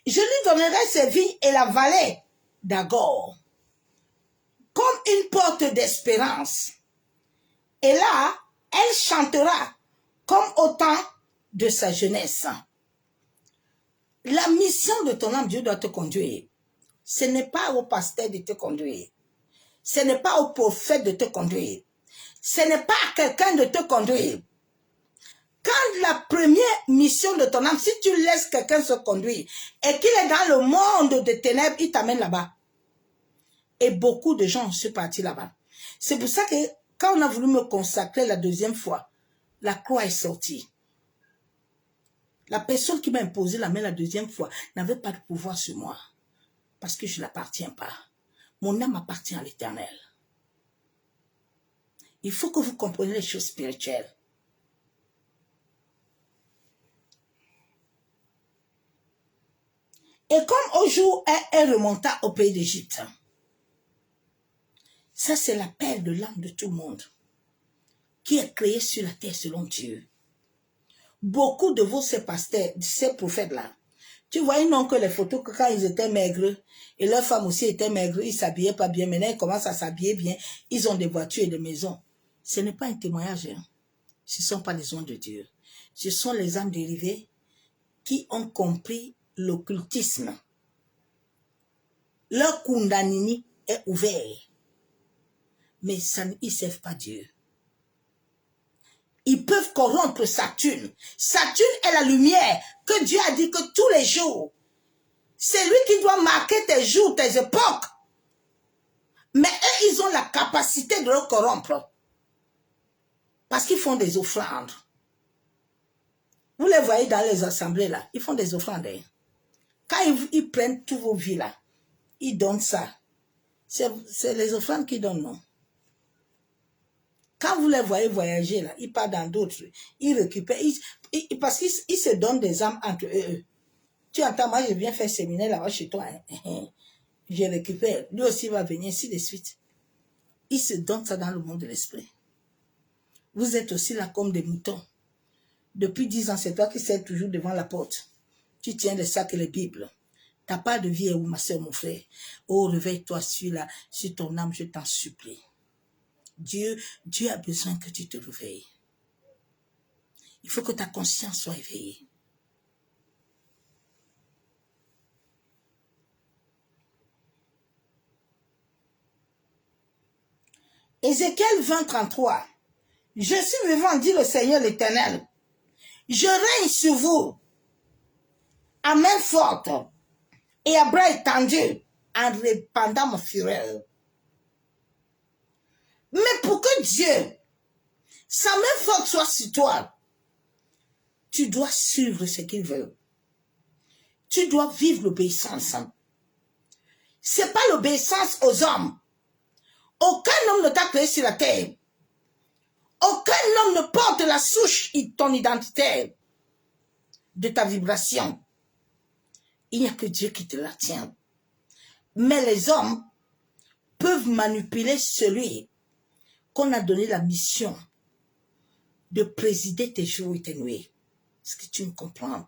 Je lui donnerai ses vignes et la vallée d'Agor. Comme une porte d'espérance. Et là, elle chantera comme au temps de sa jeunesse. La mission de ton âme, Dieu doit te conduire. Ce n'est pas au pasteur de te conduire. Ce n'est pas au prophète de te conduire. Ce n'est pas à quelqu'un de te conduire. Quand la première mission de ton âme, si tu laisses quelqu'un se conduire et qu'il est dans le monde des ténèbres, il t'amène là-bas. Et beaucoup de gens sont partis là-bas. C'est pour ça que quand on a voulu me consacrer la deuxième fois, la croix est sortie. La personne qui m'a imposé la main la deuxième fois n'avait pas de pouvoir sur moi. Parce que je n'appartiens pas. Mon âme appartient à l'Éternel. Il faut que vous compreniez les choses spirituelles. Et comme au jour où elle remonta au pays d'Égypte, ça c'est l'appel de l'âme de tout le monde qui est créé sur la terre selon Dieu. Beaucoup de ces pasteurs, ces prophètes-là, tu vois, ils n'ont que les photos que quand ils étaient maigres, et leurs femmes aussi étaient maigres, ils ne s'habillaient pas bien. Maintenant, ils commencent à s'habiller bien. Ils ont des voitures et des maisons. Ce n'est pas un témoignage. Hein. Ce ne sont pas les hommes de Dieu. Ce sont les âmes dérivées qui ont compris l'occultisme. Leur kundalini est ouvert. Mais ils ne servent pas Dieu. Ils peuvent corrompre Saturne. Saturne est la lumière que Dieu a dit que tous les jours, c'est lui qui doit marquer tes jours, tes époques. Mais eux, ils ont la capacité de le corrompre. Parce qu'ils font des offrandes. Vous les voyez dans les assemblées là, ils font des offrandes. Quand ils prennent tous vos vies là, ils donnent ça. C'est les offrandes qu'ils donnent, non? Quand vous les voyez voyager là, ils partent dans d'autres, ils récupèrent, parce qu'ils se donnent des âmes entre eux. Tu entends, moi je viens faire séminaire là-bas chez toi, hein. Je récupère, lui aussi va venir, ainsi de suite. Ils se donnent ça dans le monde de l'esprit. Vous êtes aussi là comme des moutons. Depuis 10 ans, c'est toi qui sais toujours devant la porte. Tu tiens les sacs et les Bibles. T'as pas de vie, ma soeur, mon frère. Oh, réveille-toi sur ton âme, je t'en supplie. Dieu a besoin que tu te réveilles. Il faut que ta conscience soit éveillée. Ézéchiel 20, 33. Je suis vivant, dit le Seigneur l'Éternel. Je règne sur vous à main forte et à bras étendus en répandant mon fureur. Mais pour que Dieu, sa main forte soit sur toi, tu dois suivre ce qu'il veut. Tu dois vivre l'obéissance. Ce n'est pas l'obéissance aux hommes. Aucun homme ne t'a créé sur la terre. Aucun homme ne porte la souche de ton identité, de ta vibration. il n'y a que Dieu qui te la tient. Mais les hommes peuvent manipuler celui qu'on a donné la mission de présider tes jours et tes nuits. Est-ce que tu me comprends?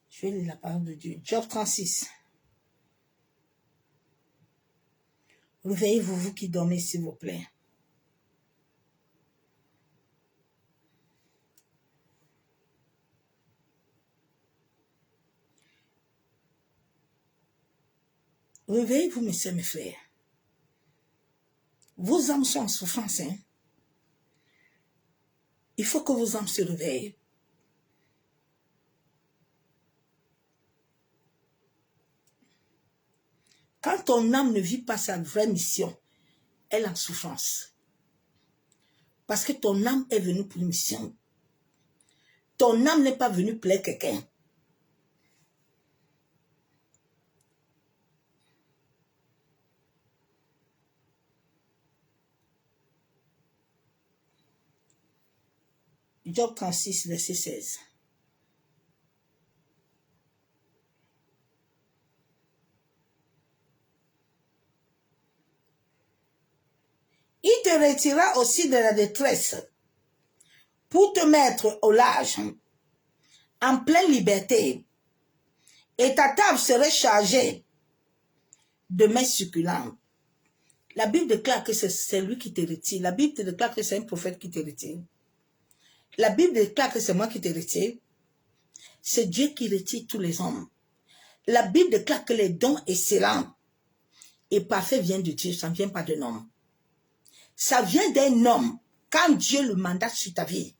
Je vais lire la parole de Dieu. Job 36. Réveillez-vous, vous qui dormez, s'il vous plaît. Réveillez-vous, mes soeurs, mes frères. Vos âmes sont en souffrance. Hein? Il faut que vos âmes se réveillent. Quand ton âme ne vit pas sa vraie mission, elle est en souffrance. Parce que ton âme est venue pour une mission. Ton âme n'est pas venue plaire quelqu'un. Job 36, verset 16. Il te retirera aussi de la détresse pour te mettre au large, en pleine liberté, et ta table serait chargée de mets succulents. La Bible déclare que c'est lui qui te retire. La Bible déclare que c'est un prophète qui te retire. La Bible déclare que c'est moi qui te retire. C'est Dieu qui retire tous les hommes. La Bible déclare que les dons excellents et parfaits viennent de Dieu, ça ne vient pas d'un homme. Ça vient d'un homme quand Dieu le mandate sur ta vie.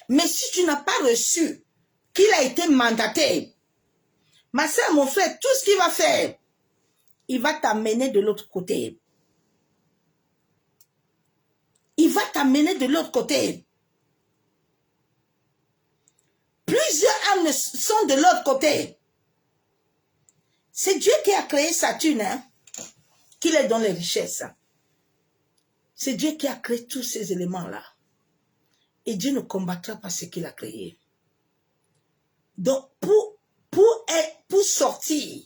Mais si tu n'as pas reçu qu'il a été mandaté, ma soeur, mon frère, tout ce qu'il va faire, il va t'amener de l'autre côté. Il va t'amener de l'autre côté. Plusieurs âmes sont de l'autre côté. C'est Dieu qui a créé Saturne, hein, qui leur donne les richesses. C'est Dieu qui a créé tous ces éléments-là. Et Dieu ne combattra pas ce qu'il a créé. Donc, pour sortir,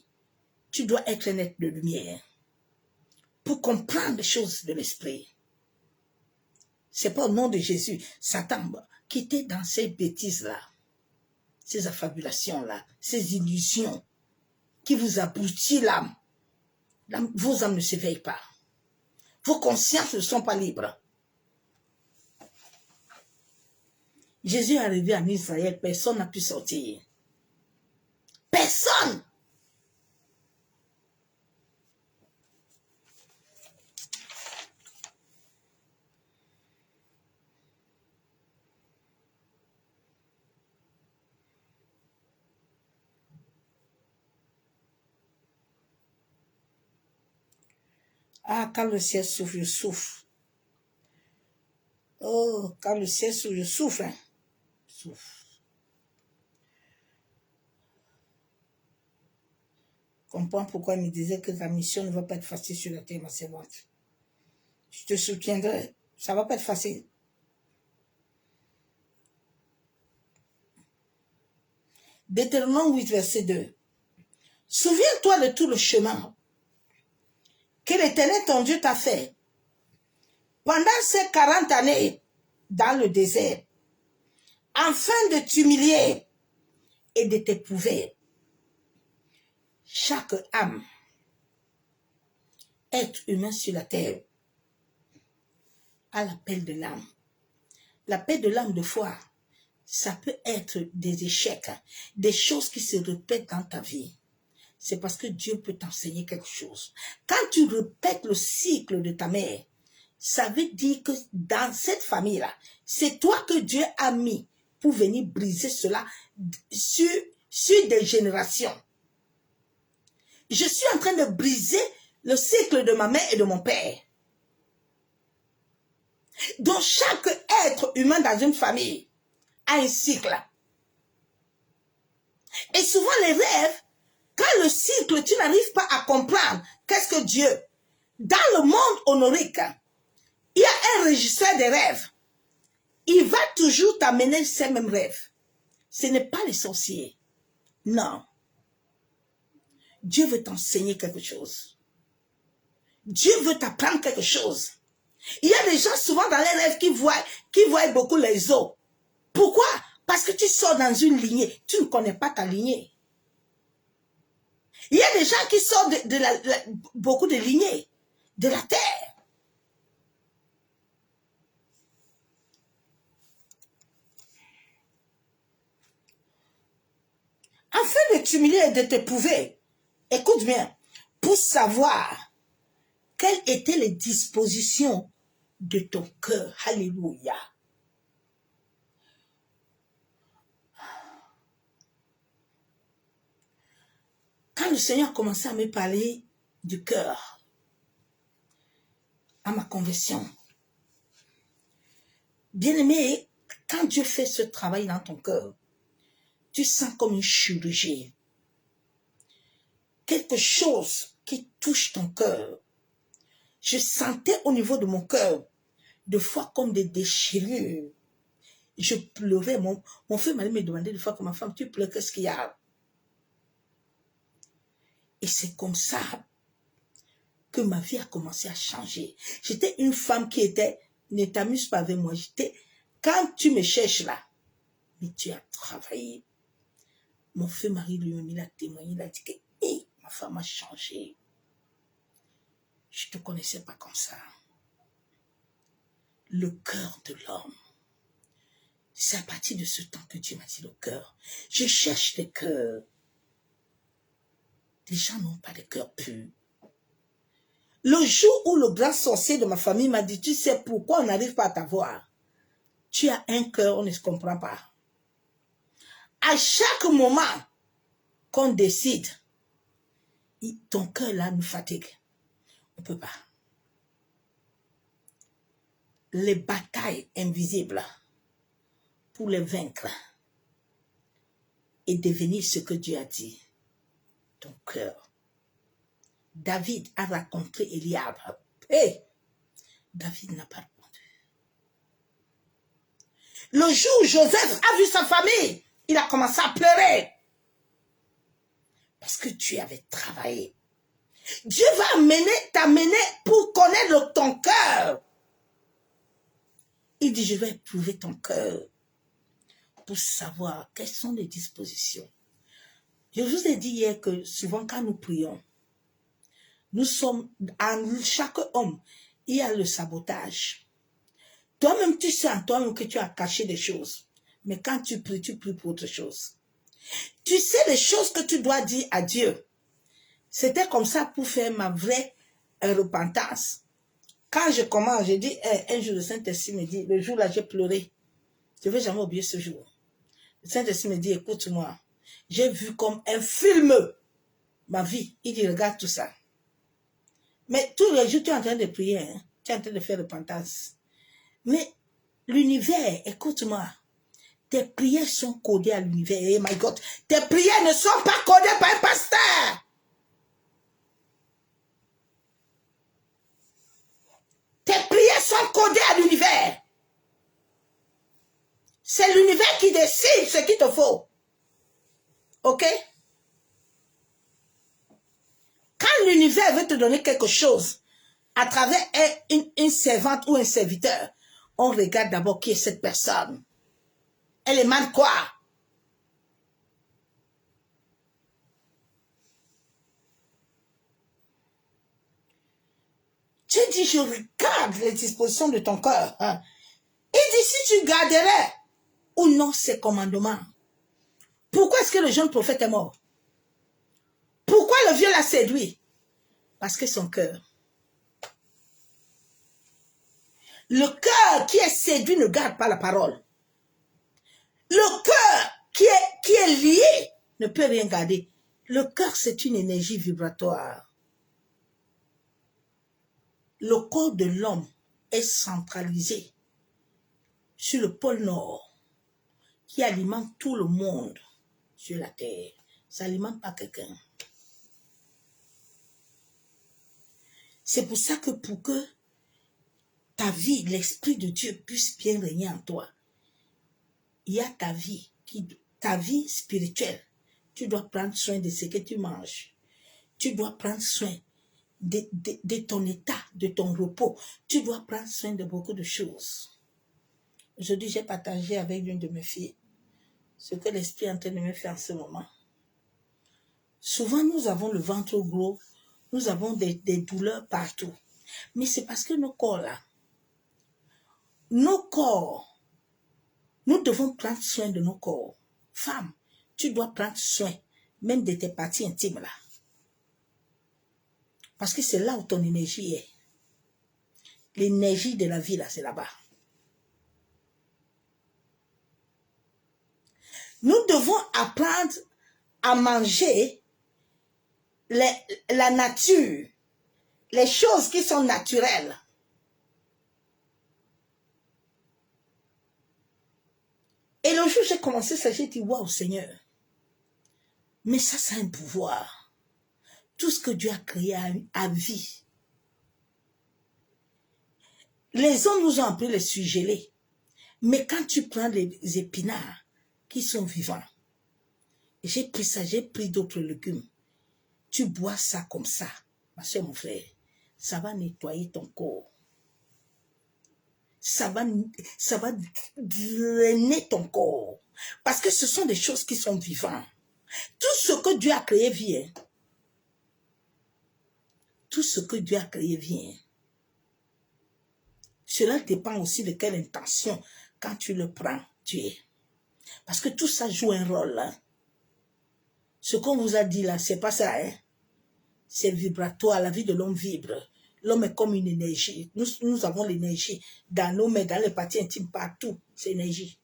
tu dois être un être de lumière. Pour comprendre les choses de l'esprit. C'est pas au nom de Jésus. Satan, quittez dans ces bêtises-là, ces affabulations-là, ces illusions qui vous aboutissent l'âme. Vos âmes ne s'éveillent pas. Vos consciences ne sont pas libres. Jésus est arrivé en Israël, personne n'a pu sortir. Personne. Ah, quand le ciel souffle, je souffre. Oh, quand le ciel souffle, je souffre. Hein. Souffre. Comprends pourquoi il me disait que ta mission ne va pas être facile sur la terre, ma servante. Je te soutiendrai. Ça ne va pas être facile. Deutéronome 8, verset 2. Souviens-toi de tout le chemin que l'Éternel ton Dieu t'a fait pendant ces 40 années dans le désert, afin de t'humilier et de t'éprouver. Chaque âme, être humain sur la terre, a l'appel de l'âme. L'appel de l'âme de foi, ça peut être des échecs, des choses qui se répètent dans ta vie. C'est parce que Dieu peut t'enseigner quelque chose. Quand tu répètes le cycle de ta mère, ça veut dire que dans cette famille-là, c'est toi que Dieu a mis pour venir briser cela sur des générations. Je suis en train de briser le cycle de ma mère et de mon père. Donc chaque être humain dans une famille a un cycle. Et souvent les rêves, Quand le cycle, tu n'arrives pas à comprendre qu'est-ce que Dieu, dans le monde honorique, il y a un régisseur des rêves. Il va toujours t'amener ces mêmes rêves. Ce n'est pas les sorciers. Non. Dieu veut t'enseigner quelque chose. Dieu veut t'apprendre quelque chose. Il y a des gens souvent dans les rêves qui voient beaucoup les eaux. Pourquoi? Parce que tu sors dans une lignée. Tu ne connais pas ta lignée. Il y a des gens qui sortent beaucoup de lignées de la terre. Afin de t'humilier et de t'éprouver, écoute bien, pour savoir quelles étaient les dispositions de ton cœur. Alléluia. Quand le Seigneur commençait à me parler du cœur, à ma conversion, bien-aimé, quand Dieu fait ce travail dans ton cœur, tu sens comme une chirurgie. Quelque chose qui touche ton cœur. Je sentais au niveau de mon cœur, des fois comme des déchirures. Je pleurais. Mon frère m'allait me demander des fois que ma femme, tu pleures, qu'est-ce qu'il y a? Et c'est comme ça que ma vie a commencé à changer. J'étais une femme qui était, ne t'amuse pas avec moi, quand tu me cherches là, mais tu as travaillé. Mon frère Marie lui-même, il a témoigné, il a dit que hey, ma femme a changé. Je ne te connaissais pas comme ça. Le cœur de l'homme. C'est à partir de ce temps que Dieu m'a dit le cœur. Je cherche des cœurs. Les gens n'ont pas de cœur pur. Le jour où le grand sorcier de ma famille m'a dit, tu sais pourquoi on n'arrive pas à t'avoir? Tu as un cœur, on ne se comprend pas. À chaque moment qu'on décide, ton cœur là nous fatigue. On ne peut pas. Les batailles invisibles pour les vaincre et devenir ce que Dieu a dit. Ton cœur. David a rencontré Eliab. Et David n'a pas répondu. Le jour où Joseph a vu sa famille, il a commencé à pleurer. Parce que tu avais travaillé. Dieu va t'amener pour connaître ton cœur. Il dit, je vais éprouver ton cœur pour savoir quelles sont les dispositions. Je vous ai dit hier que souvent quand nous prions, nous sommes, en chaque homme, il y a le sabotage. Toi-même, tu sais en toi-même que tu as caché des choses. Mais quand tu pries pour autre chose. Tu sais les choses que tu dois dire à Dieu. C'était comme ça pour faire ma vraie repentance. Quand je commence, je dis, un jour le Saint-Esprit me dit, le jour là j'ai pleuré. Je ne vais jamais oublier ce jour. Le Saint-Esprit me dit, écoute-moi, j'ai vu comme un film ma vie. Il dit, regarde tout ça. Mais tous les jours, tu es en train de prier, hein? Tu es en train de faire repentance. Mais l'univers, écoute-moi, tes prières sont codées à l'univers. Oh my God, tes prières ne sont pas codées par un pasteur. Tes prières sont codées à l'univers. C'est l'univers qui décide ce qu'il te faut. Ok? Quand l'univers veut te donner quelque chose, à travers une servante ou un serviteur, on regarde d'abord qui est cette personne. Elle émane quoi? Tu dis, je regarde les dispositions de ton cœur. Hein? Il dit, si tu garderais ou non ces commandements, pourquoi est-ce que le jeune prophète est mort? Pourquoi le vieux l'a séduit? Parce que son cœur. Le cœur qui est séduit ne garde pas la parole. Le cœur qui est lié ne peut rien garder. Le cœur, c'est une énergie vibratoire. Le corps de l'homme est centralisé sur le pôle Nord qui alimente tout le monde sur la terre. Ça n'alimente pas quelqu'un. C'est pour ça que pour que ta vie, l'Esprit de Dieu puisse bien régner en toi, il y a ta vie spirituelle. Tu dois prendre soin de ce que tu manges. Tu dois prendre soin de ton état, de ton repos. Tu dois prendre soin de beaucoup de choses. Aujourd'hui, j'ai partagé avec l'une de mes filles ce que l'Esprit est en train de me faire en ce moment. Souvent, nous avons le ventre gros, nous avons des douleurs partout. Mais c'est parce que nos corps, nous devons prendre soin de nos corps. Femme, tu dois prendre soin même de tes parties intimes là. Parce que c'est là où ton énergie est. L'énergie de la vie là, c'est là-bas. Nous devons apprendre à manger la nature, les choses qui sont naturelles. Et le jour où j'ai commencé ça, j'ai dit, waouh Seigneur, mais ça a un pouvoir. Tout ce que Dieu a créé a vie. Les hommes nous ont appris les surgelés. Mais quand tu prends les épinards qui sont vivants, j'ai pris ça, j'ai pris d'autres légumes. Tu bois ça comme ça, ma soeur, mon frère, ça va nettoyer ton corps. Ça va drainer ton corps. Parce que ce sont des choses qui sont vivantes. Tout ce que Dieu a créé vient. Tout ce que Dieu a créé vient. Cela dépend aussi de quelle intention, quand tu le prends, tu es. Parce que tout ça joue un rôle. Hein. Ce qu'on vous a dit là, c'est pas ça. Hein? C'est vibratoire, la vie de l'homme vibre. L'homme est comme une énergie. Nous avons l'énergie dans nos mains, dans les parties intimes, partout. C'est énergie.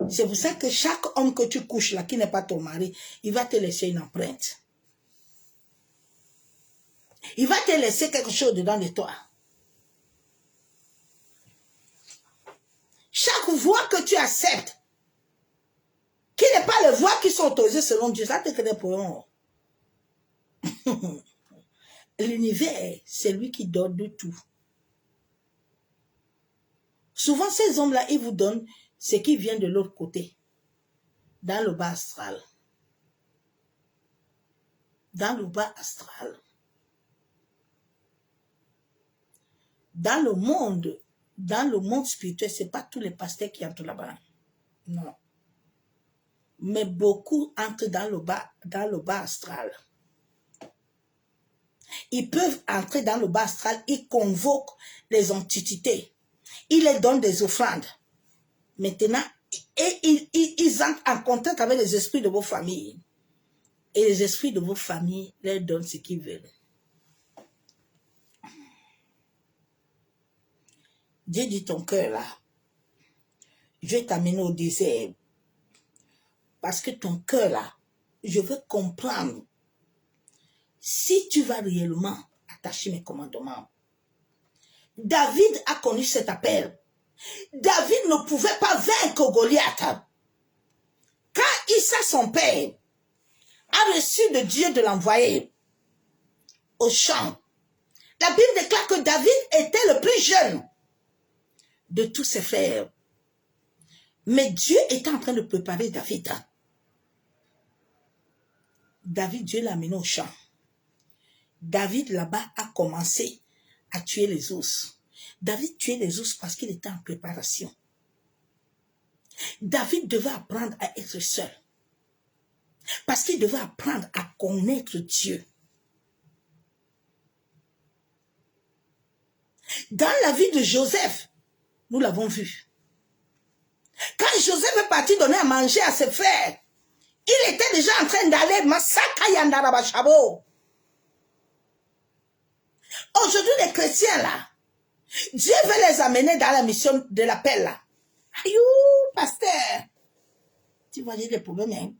C'est pour ça que chaque homme que tu couches là, qui n'est pas ton mari, il va te laisser une empreinte. Il va te laisser quelque chose dedans de toi. Chaque voix que tu acceptes, qui n'est pas les voix qui sont autorisées selon Dieu, ça te crée pour eux. L'univers, c'est lui qui donne de tout. Souvent, ces hommes-là, ils vous donnent ce qui vient de l'autre côté, dans le bas astral. Dans le bas astral. Dans le monde spirituel, ce n'est pas tous les pasteurs qui entrent là-bas. Non. Mais beaucoup entrent dans le bas astral. Ils peuvent entrer dans le bas astral, ils convoquent les entités. Ils les donnent des offrandes. Maintenant, et ils entrent en contact avec les esprits de vos familles. Et les esprits de vos familles leur donnent ce qu'ils veulent. Dieu dit ton cœur là, je vais t'amener au désert. Parce que ton cœur là, je veux comprendre si tu vas réellement attacher mes commandements. David a connu cet appel. David ne pouvait pas vaincre Goliath. Quand Issa, son père, a reçu de Dieu de l'envoyer au champ, la Bible déclare que David était le plus jeune de tous ses frères. Mais Dieu était en train de préparer David. Dieu l'a amené au champ. David, là-bas, a commencé à tuer les ours. David tuait les ours parce qu'il était en préparation. David devait apprendre à être seul. Parce qu'il devait apprendre à connaître Dieu. Dans la vie de Joseph, nous l'avons vu. Quand Joseph est parti donner à manger à ses frères, il était déjà en train d'aller massacrer Yandarabachabo. Aujourd'hui, les chrétiens là, Dieu veut les amener dans la mission de l'appel là. Aïe, pasteur. Tu vois, j'ai des problèmes. Hein?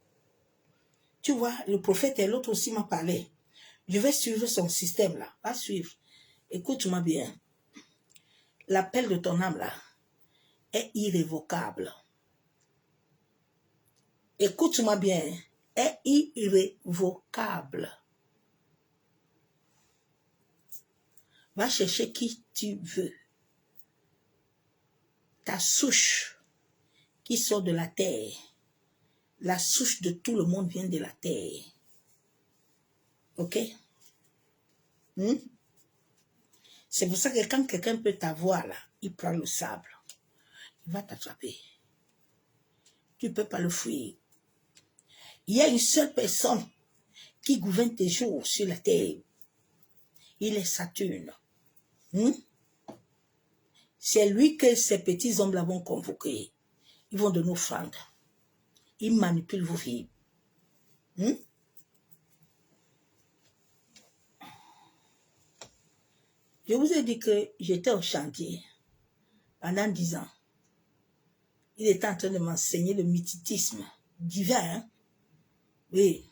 Tu vois, le prophète et l'autre aussi m'a parlé. Je vais suivre son système là. Va suivre. Écoute-moi bien. L'appel de ton âme là est irrévocable. Écoute-moi bien. Est irrévocable. Va chercher qui tu veux. Ta souche qui sort de la terre. La souche de tout le monde vient de la terre. Ok? C'est pour ça que quand quelqu'un peut t'avoir là, il prend le sable. Il va t'attraper. Tu ne peux pas le fuir. Il y a une seule personne qui gouverne tes jours sur la terre. Il est Saturne. C'est lui que ces petits hommes là vont convoquer. Ils vont donner offrande. Ils manipulent vos vies. Je vous ai dit que j'étais au chantier pendant 10 ans. Il était en train de m'enseigner le mythitisme divin. Hein? Oui.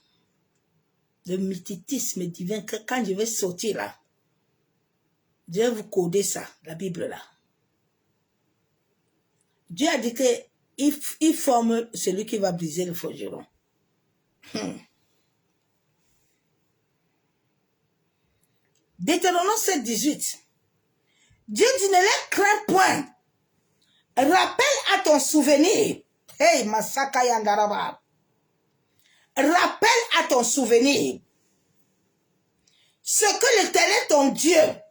Le mythitisme divin. Quand je vais sortir là, je vais vous coder ça, la Bible là. Dieu a dit qu'il forme celui qui va briser le forgeron. Deutéronome 7, 18. Dieu dit ne les crains point. Rappelle à ton souvenir. Hey, Masaka Yandaraba. Rappelle à ton souvenir ce que l'Éternel, ton Dieu,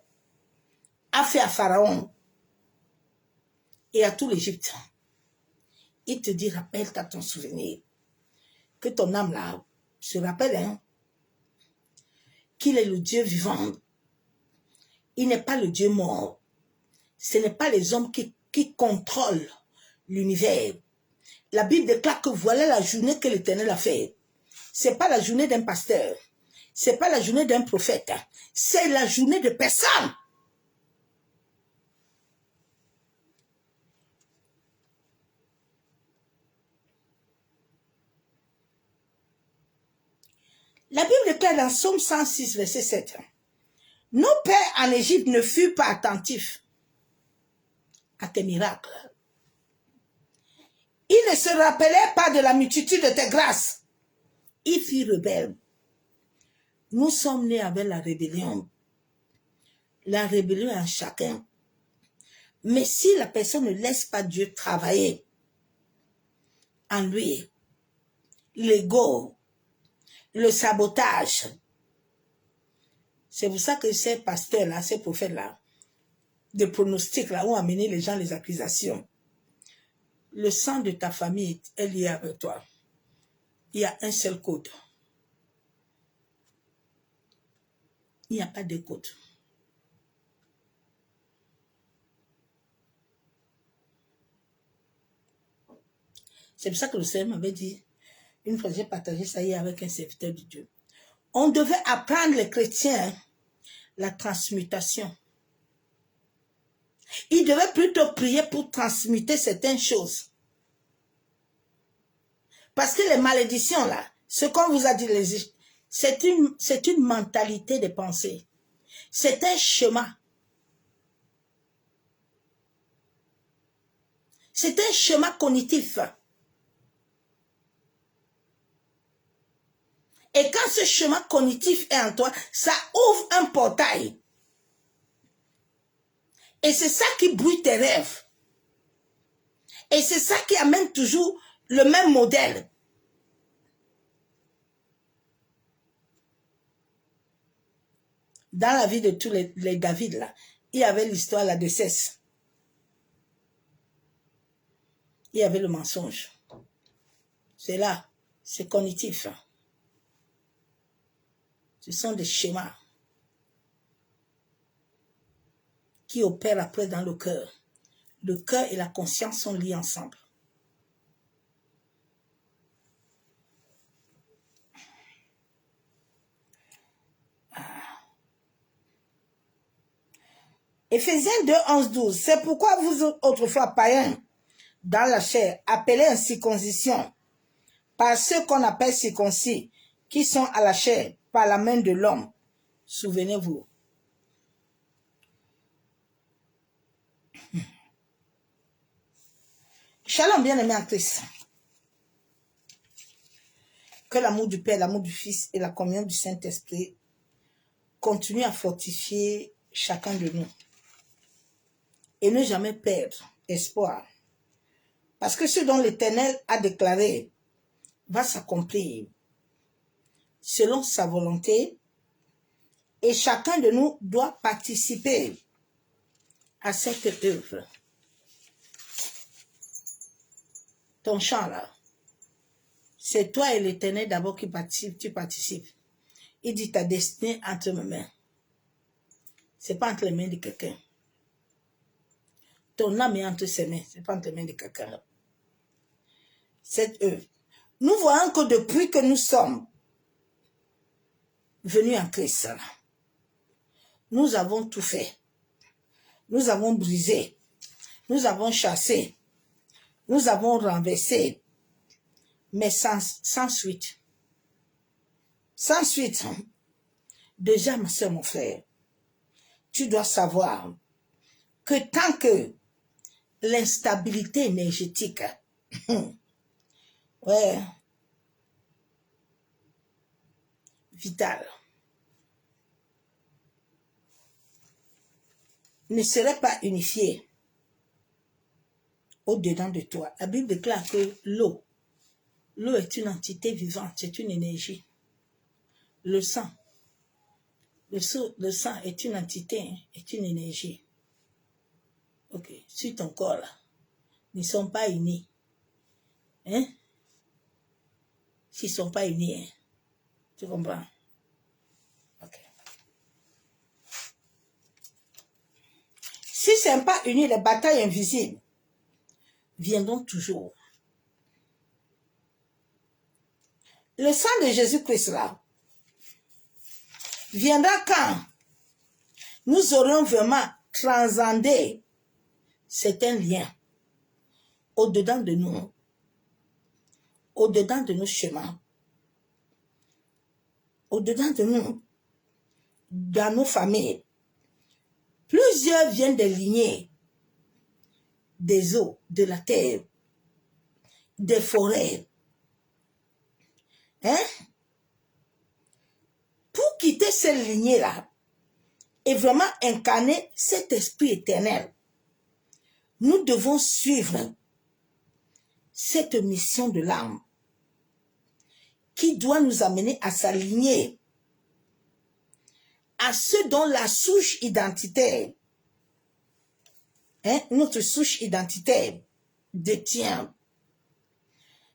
a fait à Pharaon et à tout l'Égypte. Il te dit, rappelle à ton souvenir que ton âme là se rappelle hein, qu'il est le Dieu vivant. Il n'est pas le Dieu mort. Ce n'est pas les hommes qui contrôlent l'univers. La Bible déclare que voilà la journée que l'Éternel a fait. Ce n'est pas la journée d'un pasteur. Ce n'est pas la journée d'un prophète. C'est la journée de personne. La Bible déclare dans Psaume 106, verset 7. Nos pères en Égypte ne furent pas attentifs à tes miracles. Ils ne se rappelaient pas de la multitude de tes grâces. Ils furent rebelles. Nous sommes nés avec la rébellion. La rébellion est en chacun. Mais si la personne ne laisse pas Dieu travailler en lui, l'ego, le sabotage, c'est pour ça que ces pasteurs-là, ces prophètes-là, de pronostics là, ont amené les gens les accusations. Le sang de ta famille est lié avec toi. Il y a un seul code. Il n'y a pas de code. C'est pour ça que le Seigneur m'avait dit, une fois j'ai partagé ça hier avec un serviteur de Dieu. On devait apprendre les chrétiens la transmutation. Ils devaient plutôt prier pour transmuter certaines choses. Parce que les malédictions là, ce qu'on vous a dit, c'est une mentalité de pensée. C'est un chemin. C'est un chemin cognitif. Et quand ce chemin cognitif est en toi, ça ouvre un portail. Et c'est ça qui brouille tes rêves. Et c'est ça qui amène toujours le même modèle. Dans la vie de tous les David, là, il y avait l'histoire là de Cesse. Il y avait le mensonge. C'est là, c'est cognitif. Ce sont des schémas qui opèrent après dans le cœur. Le cœur et la conscience sont liés ensemble. Éphésiens 2, 11, 12. C'est pourquoi vous autrefois païens, dans la chair, appelés en circoncision, par ceux qu'on appelle circoncis, qui sont à la chair, par la main de l'homme. Souvenez-vous. Shalom, bien-aimé en Christ. Que l'amour du Père, l'amour du Fils et la communion du Saint-Esprit continuent à fortifier chacun de nous. Et ne jamais perdre espoir. Parce que ce dont l'Éternel a déclaré va s'accomplir selon sa volonté. Et chacun de nous doit participer à cette œuvre. Ton chant là, c'est toi et l'Éternel d'abord qui participent, tu participes. Il dit ta destinée entre mes mains. C'est pas entre les mains de quelqu'un. Ton âme est entre ses mains, c'est pas entre les mains de quelqu'un. Cette œuvre. Nous voyons que depuis que nous sommes venus en Christ, nous avons tout fait. Nous avons brisé. Nous avons chassé. Nous avons renversé. Mais sans suite. Sans suite. Déjà, ma soeur, mon frère, tu dois savoir que tant que l'instabilité énergétique, ouais, vitale, ne serait pas unifiée au-dedans de toi. La Bible déclare que l'eau est une entité vivante, c'est une énergie. Le sang est une entité, est une énergie. Ok, sur ton corps là, ils ne sont pas unis. Hein? S'ils ne sont pas unis, hein? Tu comprends? Ok. Si ce n'est pas uni, les batailles invisibles viendront toujours. Le sang de Jésus-Christ là viendra quand nous aurons vraiment transcendé certains liens au-dedans de nous, au-dedans de nos chemins, au-dedans de nous, dans nos familles. Plusieurs viennent des lignées, des eaux, de la terre, des forêts. Hein? Pour quitter cette lignée-là et vraiment incarner cet esprit éternel, nous devons suivre cette mission de l'âme qui doit nous amener à s'aligner à ce dont la souche identitaire, hein, notre souche identitaire détient.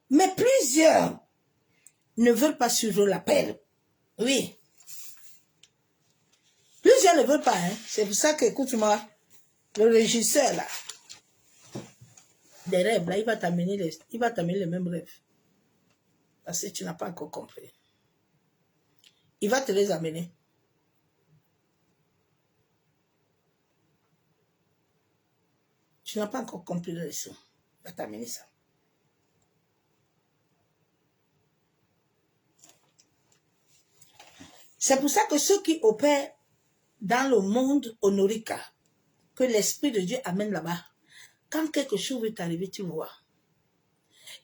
Mais plusieurs ne veulent pas suivre l'appel. Oui. Plusieurs ne veulent pas. Hein. C'est pour ça que, écoute-moi, le régisseur là, des rêves, là, il va t'amener les mêmes rêves. Parce que tu n'as pas encore compris. Il va te les amener. Tu n'as pas encore compris la leçon. Il va t'amener ça. C'est pour ça que ceux qui opèrent dans le monde honorique, que l'Esprit de Dieu amène là-bas, quand quelque chose veut t'arriver, tu vois.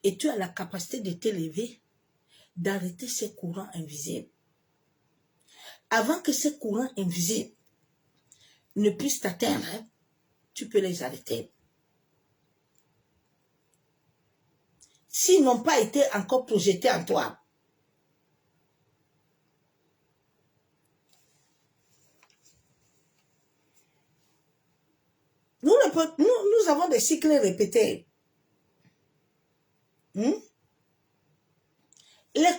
Et tu as la capacité de t'élever, d'arrêter ces courants invisibles. Avant que ces courants invisibles ne puissent t'atteindre, tu peux les arrêter. S'ils n'ont pas été encore projetés en toi, nous avons des cycles répétés. Les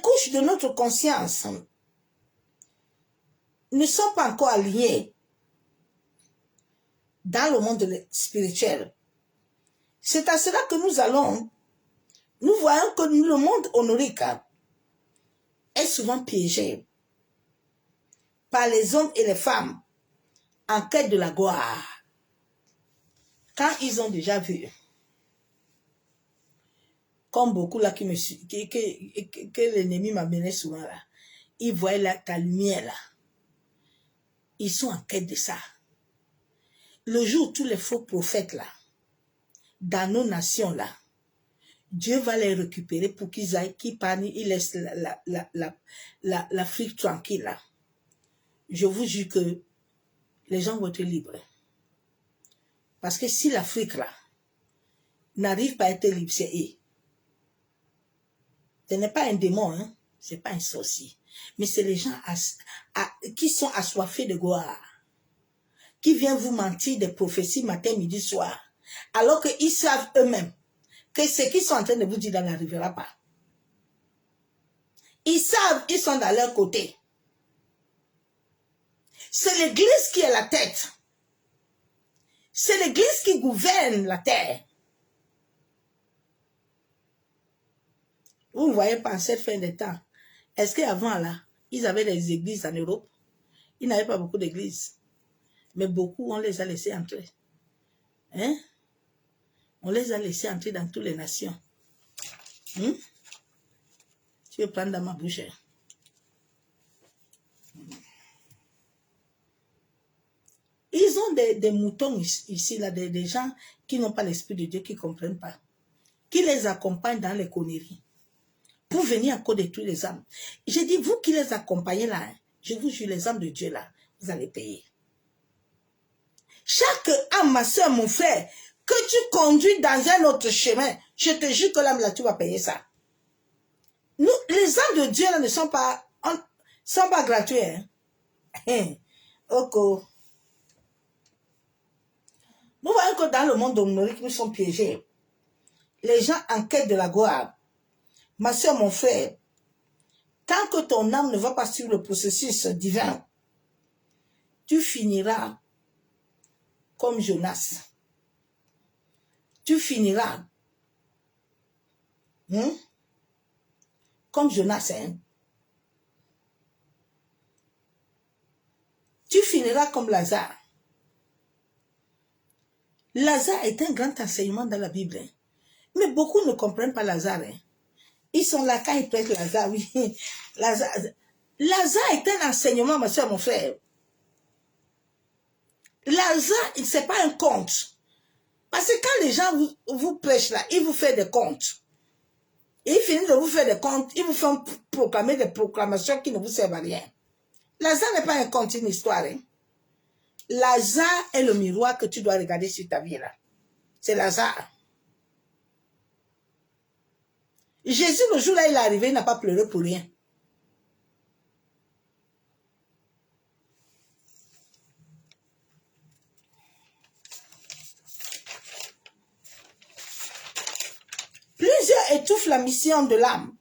couches de notre conscience ne sont pas encore alignées dans le monde spirituel. C'est à cela que nous voyons que le monde honorique est souvent piégé par les hommes et les femmes en quête de la gloire. Quand ils ont déjà vu, comme beaucoup là que l'ennemi m'amenait souvent là, ils voyaient là, ta lumière là. Ils sont en quête de ça. Le jour où tous les faux prophètes là, dans nos nations là, Dieu va les récupérer pour qu'ils aillent, qu'ils parlent, ils laissent l'Afrique tranquille là. Je vous jure que les gens vont être libres. Parce que si l'Afrique, là, n'arrive pas à être libre, c'est eux. Ce n'est pas un démon, hein? Ce n'est pas un sorcier. Mais c'est les gens qui sont assoiffés de gloire, qui viennent vous mentir des prophéties matin, midi, soir, alors qu'ils savent eux-mêmes que ce qu'ils sont en train de vous dire n'arrivera pas. Ils savent, ils sont dans leur côté. C'est l'église qui est la tête. C'est l'église qui gouverne la terre. Vous ne voyez pas en cette fin de temps. Est-ce qu'avant là, ils avaient des églises en Europe? Ils n'avaient pas beaucoup d'églises. Mais beaucoup, on les a laissés entrer. Hein? On les a laissés entrer dans toutes les nations. Tu veux prendre dans ma bouche? Ils ont des moutons ici, là, des gens qui n'ont pas l'esprit de Dieu, qui ne comprennent pas. Qui les accompagnent dans les conneries. Pour venir encore détruire les âmes. J'ai dit, vous qui les accompagnez là, hein, je vous jure, les âmes de Dieu là, vous allez payer. Chaque âme, ma soeur, mon frère, que tu conduis dans un autre chemin, je te jure que l'âme là, tu vas payer ça. Nous, les âmes de Dieu là ne sont pas gratuits. Hein? Okay. Nous voyons que dans le monde dominique, nous sommes piégés. Les gens en quête de la gloire. Ma soeur, mon frère, tant que ton âme ne va pas suivre le processus divin, tu finiras comme Jonas. Tu finiras comme Jonas. Hein? Tu finiras comme Lazare. Lazare est un grand enseignement dans la Bible. Hein? Mais beaucoup ne comprennent pas Lazare. Hein? Ils sont là quand ils prêtent Lazare. Oui. Lazare est un enseignement, ma soeur, mon frère. Lazare, ce n'est pas un conte. Parce que quand les gens vous prêchent là, ils vous font des contes. Et ils finissent de vous faire des contes, ils vous font proclamer des proclamations qui ne vous servent à rien. Lazare n'est pas un conte, une histoire. Hein? Lazare est le miroir que tu dois regarder sur ta vie là. C'est Lazare. Jésus, le jour là, il est arrivé, il n'a pas pleuré pour rien. Plusieurs étouffent la mission de l'âme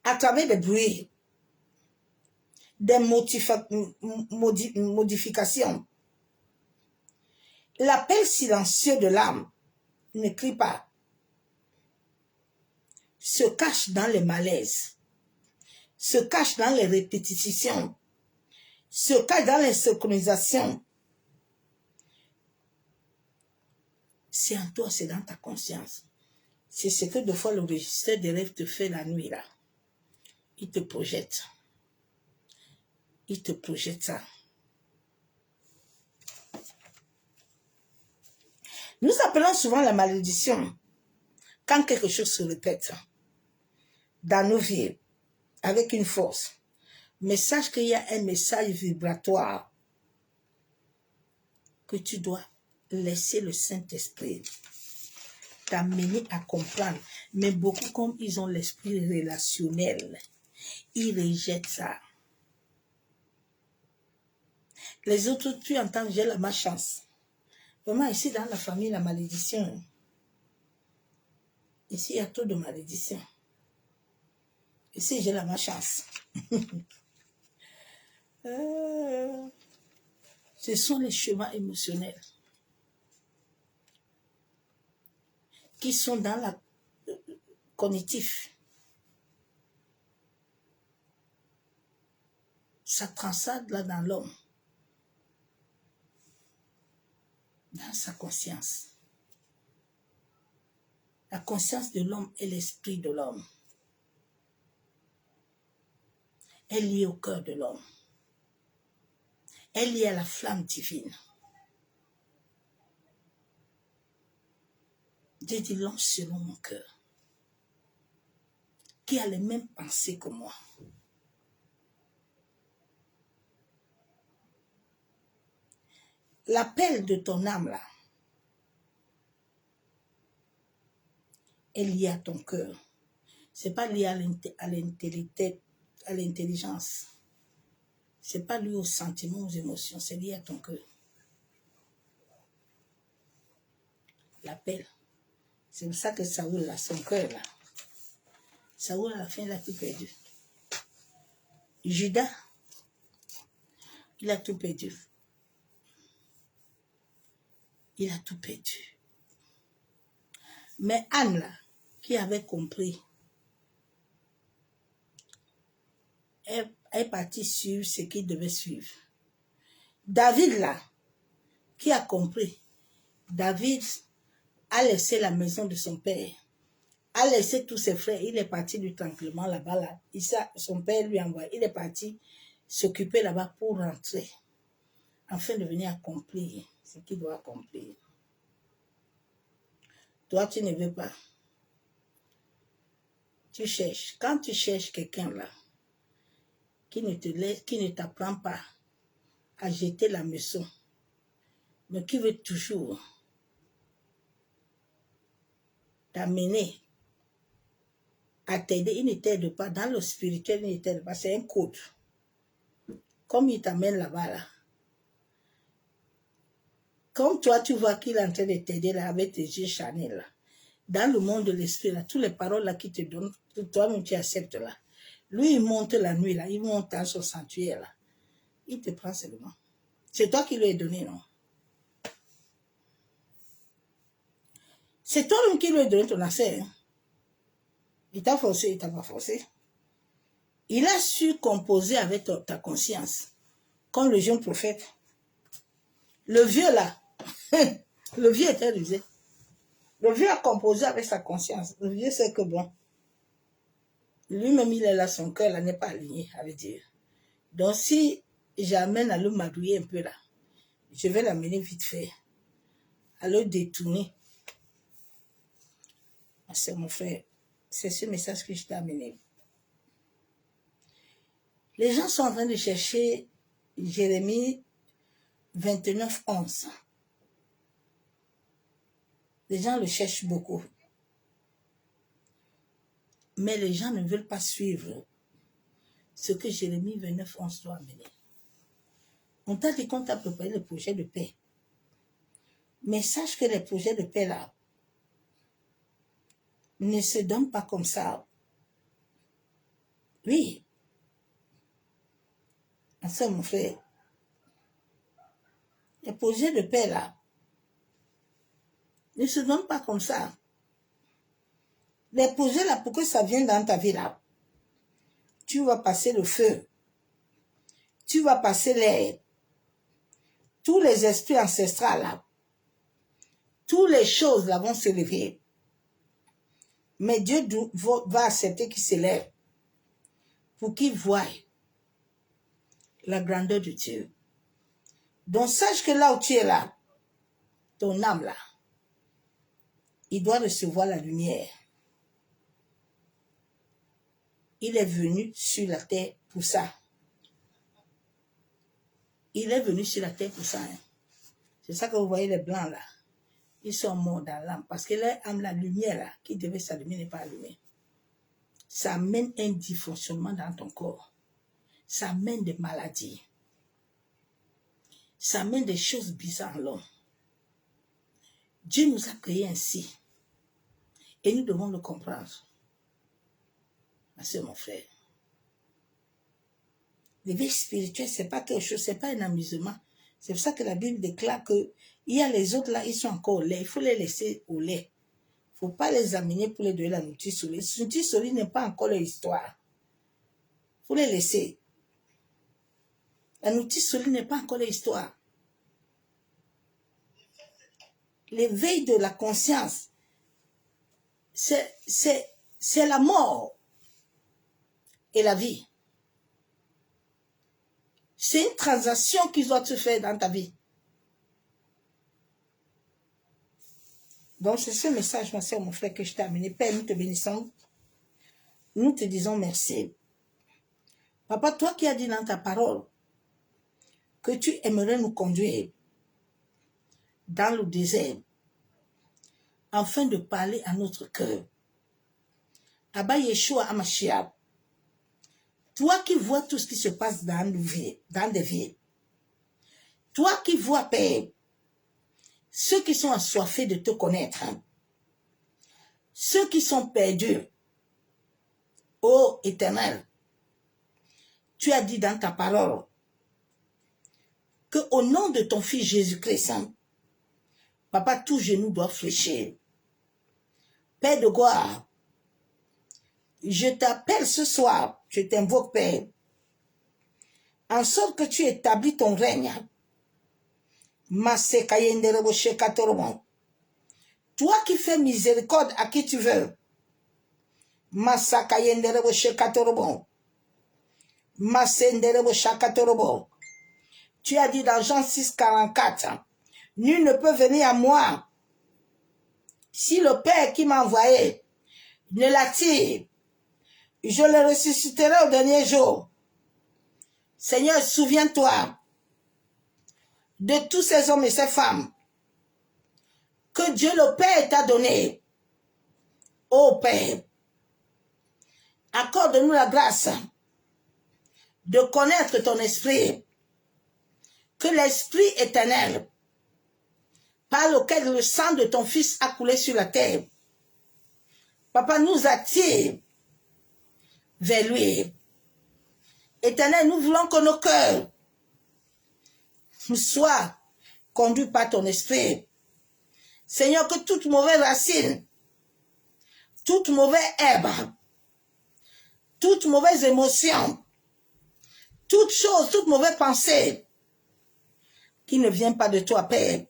à travers des bruits, des modifications. L'appel silencieux de l'âme ne crie pas, se cache dans les malaises, se cache dans les répétitions, se cache dans les synchronisations. C'est en toi, c'est dans ta conscience. C'est ce que deux fois le registre des rêves te fait la nuit là. Il te projette. Il te projette ça. Nous appelons souvent la malédiction quand quelque chose se répète dans nos vies avec une force. Mais sache qu'il y a un message vibratoire que tu dois laisser le Saint-Esprit t'amener à comprendre. Mais beaucoup, comme ils ont l'esprit relationnel, ils rejettent ça. Les autres, tu entends, j'ai la malchance. Vraiment, ici, dans la famille, la malédiction. Ici, il y a trop de malédiction. Ici, j'ai la malchance. Ce sont les chemins émotionnels qui sont dans la cognitif. Ça transcende là dans l'homme, dans sa conscience. La conscience de l'homme est l'esprit de l'homme. Elle est liée au cœur de l'homme. Elle est liée à la flamme divine. Dieu dit l'homme selon mon cœur, qui a les mêmes pensées que moi. l'appel de ton âme là est lié à ton cœur. C'est pas lié à l'intelligence. C'est pas lié aux sentiments, aux émotions. C'est lié à ton cœur. L'appel. C'est pour ça que Saoul là, son cœur là. Saoul à la fin il a tout perdu. Judas, il a tout perdu. Il a tout perdu. Mais Anne là, qui avait compris, elle est partie suivre ce qu'il devait suivre. David là, qui a compris, David a laissé la maison de son père, a laissé tous ses frères, il est parti du tranquillement là-bas, là. Son père lui a envoyé, il est parti s'occuper là-bas pour rentrer, afin de venir accomplir ce qu'il doit accomplir. Toi, tu ne veux pas. Tu cherches. Quand tu cherches quelqu'un là, qui ne t'apprend pas à jeter la maison, mais qui veut toujours t'amener à t'aider, il ne t'aide pas. Dans le spirituel, il ne t'aide pas. C'est un code. Comme il t'amène là-bas, là. Comme toi, tu vois qu'il est en train de t'aider là, avec tes yeux charnés là. Dans le monde de l'esprit, là, toutes les paroles là qu'il te donne, toi-même tu acceptes là. Lui, il monte la nuit là, il monte dans son sanctuaire là. Il te prend seulement. C'est toi qui lui as donné, non? C'est toi-même qui lui as donné ton accès. Hein? Il t'a forcé, il t'a pas forcé. Il a su composer avec ta conscience. Comme le jeune prophète. Le vieux là, le vieux était rusé. Le vieux a composé avec sa conscience. Le vieux sait que bon, lui-même il est là, son cœur là n'est pas aligné avec Dieu. Donc si j'amène à le madouiller un peu là, je vais l'amener vite fait, à le détourner. C'est mon frère, c'est ce message que je t'ai amené. Les gens sont en train de chercher Jérémie 29, 11. Les gens le cherchent beaucoup. Mais les gens ne veulent pas suivre ce que Jérémie 29, 11 doit amener. On t'a dit qu'on t'a préparé le projet de paix. Mais sache que les projets de paix là ne se donnent pas comme ça. Oui. Ça, mon frère. Les projets de paix là ne se donnent pas comme ça. Les projets là, pour que ça vienne dans ta vie là, tu vas passer le feu. Tu vas passer l'air. Tous les esprits ancestrales là, toutes les choses là vont se lever. Mais Dieu va accepter qu'ils se lèvent pour qu'ils voient la grandeur de Dieu. Donc sache que là où tu es là, ton âme là, il doit recevoir la lumière. Il est venu sur la terre pour ça. Il est venu sur la terre pour ça. Hein. C'est ça que vous voyez les blancs là. Ils sont morts dans l'âme. Parce que l'âme, la lumière là, qui devait s'allumer n'est pas allumée. Ça amène un dysfonctionnement dans ton corps. Ça amène des maladies. Ça amène des choses bizarres en l'homme. Dieu nous a créés ainsi. Et nous devons le comprendre. C'est mon frère. L'éveil spirituel, ce n'est pas quelque chose, ce n'est pas un amusement. C'est pour ça que la Bible déclare que il y a les autres là, ils sont encore au lait. Il faut les laisser au lait. Il ne faut pas les amener pour les donner la nourriture solide. La nourriture solide n'est pas encore leur histoire. Il faut les laisser. La nourriture solide n'est pas encore leur histoire. L'éveil de la conscience, c'est la mort et la vie. C'est une transaction qui doit se faire dans ta vie. Donc c'est ce message, ma soeur, mon frère, que je t'ai amené. Père, nous te bénissons. Nous te disons merci. Papa, toi qui as dit dans ta parole que tu aimerais nous conduire dans le désert afin de parler à notre cœur. Abba Yeshua Hamashiach, toi qui vois tout ce qui se passe dans des vies, toi qui vois, Père, ceux qui sont assoiffés de te connaître, ceux qui sont perdus, ô Éternel, tu as dit dans ta parole que au nom de ton Fils Jésus-Christ, Papa, tout genou doit fléchir. Père de gloire, je t'appelle ce soir, je t'invoque, Père, en sorte que tu établis ton règne. Toi qui fais miséricorde à qui tu veux. Tu as dit dans Jean 6, 44, nul ne peut venir à moi si le Père qui m'a envoyé ne l'attire. Je le ressusciterai au dernier jour. Seigneur, souviens-toi de tous ces hommes et ces femmes que Dieu le Père t'a donné. Ô Père, accorde-nous la grâce de connaître ton esprit, que l'esprit éternel, par lequel le sang de ton Fils a coulé sur la terre, Papa, nous attire vers lui. Éternel, nous voulons que nos cœurs soient conduits par ton esprit. Seigneur, que toute mauvaise racine, toute mauvaise herbe, toute mauvaise émotion, toute chose, toute mauvaise pensée qui ne vient pas de toi, Père,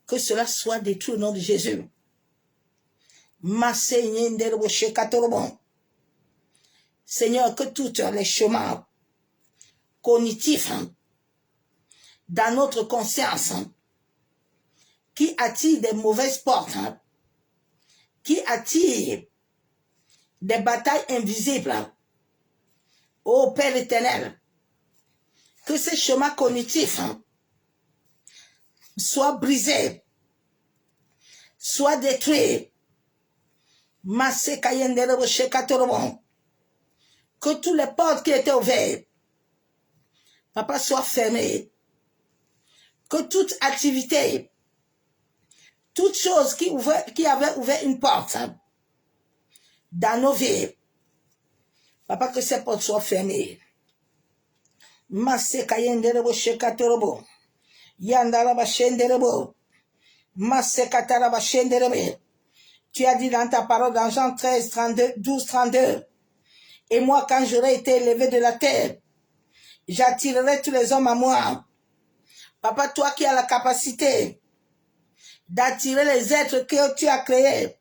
que cela soit détruit au nom de Jésus. Seigneur, que tous les chemins cognitifs dans notre conscience qui attirent des mauvaises portes, qui attirent des batailles invisibles, ô Père éternel, que ces chemins cognitifs soient brisés, soient détruits. Que tous les portes qui étaient ouvertes, Papa, soient fermées. Que toute activité, toute chose qui avait ouvert une porte dans nos vies, Papa, que ces portes soient fermées. Tu as dit dans ta parole dans Jean 13, 32, 12, 32, et moi, quand j'aurai été élevé de la terre, j'attirerai tous les hommes à moi. Papa, toi qui as la capacité d'attirer les êtres que tu as créés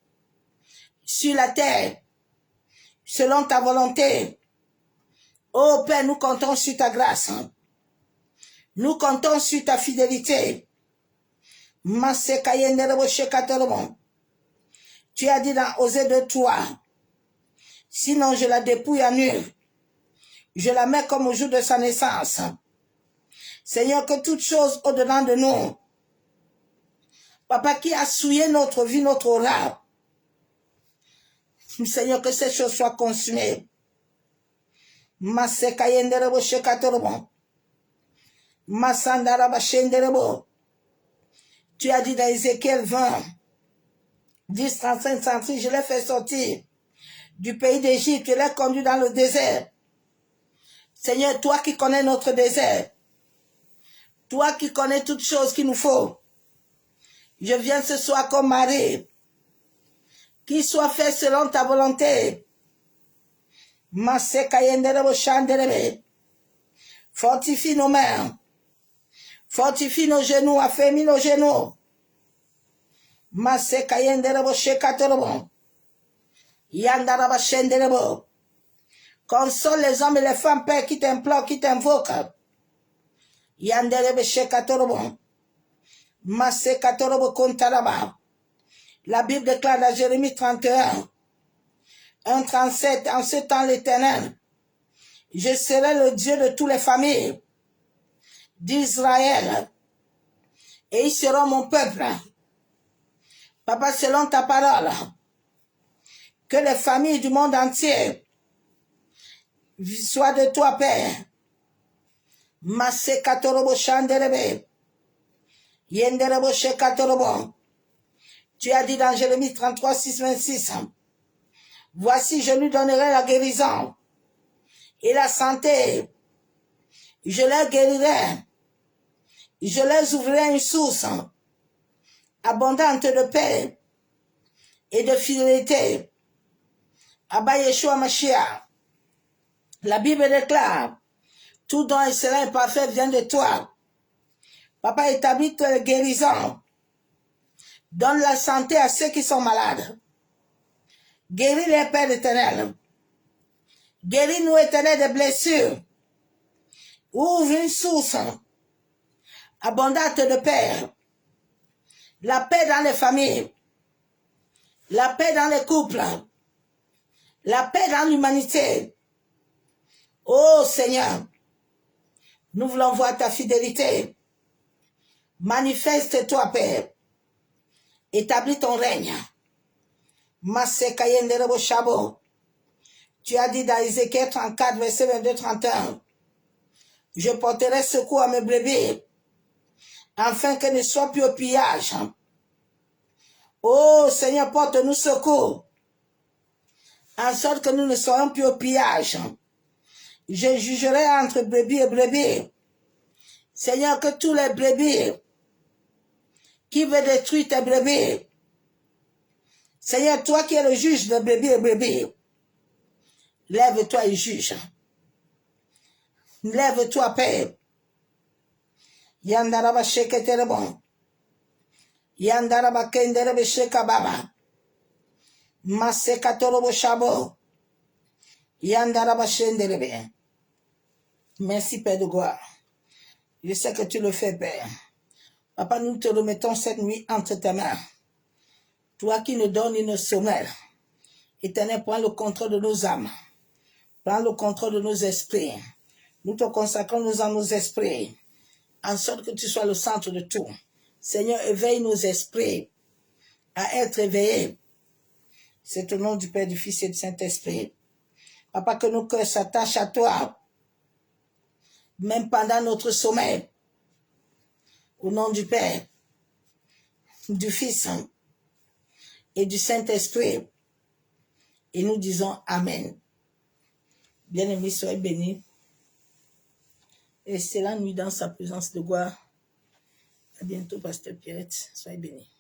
sur la terre, selon ta volonté. Oh Père, nous comptons sur ta grâce. Nous comptons sur ta fidélité. Tu as dit dans Osée 2:3, sinon je la dépouille à nu, je la mets comme au jour de sa naissance. Seigneur, que toute chose au-dedans de nous, Papa, qui a souillé notre vie, notre aura, Seigneur, que ces choses soient consumées. Tu as dit dans Ézéchiel 20, 10, 35, 36, je l'ai fait sortir du pays d'Égypte, je l'ai conduit dans le désert. Seigneur, toi qui connais notre désert, toi qui connais toutes choses qu'il nous faut, je viens ce soir comme Marie, qu'il soit fait selon ta volonté. Fortifie nos mains, fortifie nos genoux, affermis nos genoux. Console les hommes et les femmes, Père, qui t'implorent, qui t'invoquent. La Bible déclare dans Jérémie 31, 1:37, en ce temps l'Éternel, je serai le Dieu de toutes les familles d'Israël. Et ils seront mon peuple. Papa, selon ta parole, que les familles du monde entier soient de toi, Père. Masse katorobo shanderebe. Yenderebo shekatorobo. Tu as dit dans Jérémie 33, 6, 26, voici, je lui donnerai la guérison et la santé. Je les guérirai. Je les ouvrirai une source abondante de paix et de fidélité. Abba Yeshua Mashiach. La Bible déclare, tout don excellent et parfait vient de toi. Papa, établit la guérison. Donne la santé à ceux qui sont malades. Guéris les Pères éternels. Guéris-nous, éternel, des blessures. Ouvre une source abondante de paix. La paix dans les familles. La paix dans les couples. La paix dans l'humanité. Oh Seigneur, nous voulons voir ta fidélité. Manifeste-toi, Père. Établis ton règne. Tu as dit dans Ézéchiel 34, verset 22-31, je porterai secours à mes brebis, afin qu'elles ne soient plus au pillage. Oh Seigneur, porte-nous secours, en sorte que nous ne soyons plus au pillage. Je jugerai entre brebis et brebis. Seigneur, que tous les brebis qui veulent détruire tes brebis, Seigneur, toi qui es le juge de brebis et brebis, lève-toi et juge. Lève-toi, Père. Yandaraba sheketerebon. Yandaraba kenderebe shekababa. Masekatorobo shabo. Yandaraba shenderebe. Merci, Père de gloire. Je sais que tu le fais, Père. Papa, nous te remettons cette nuit entre tes mains. Toi qui nous donnes une sommeil. Éternel, prends le contrôle de nos âmes. Prends le contrôle de nos esprits. Nous te consacrons nous en nos esprits. En sorte que tu sois le centre de tout. Seigneur, éveille nos esprits à être éveillés. C'est au nom du Père, du Fils et du Saint-Esprit. Papa, que nos cœurs s'attachent à toi. Même pendant notre sommeil. Au nom du Père, du Fils et du Saint-Esprit. Et nous disons Amen. Bien-aimés, soyez bénis. Et c'est la nuit dans sa présence de gloire. À bientôt, Pasteur Pierrette. Soyez bénis.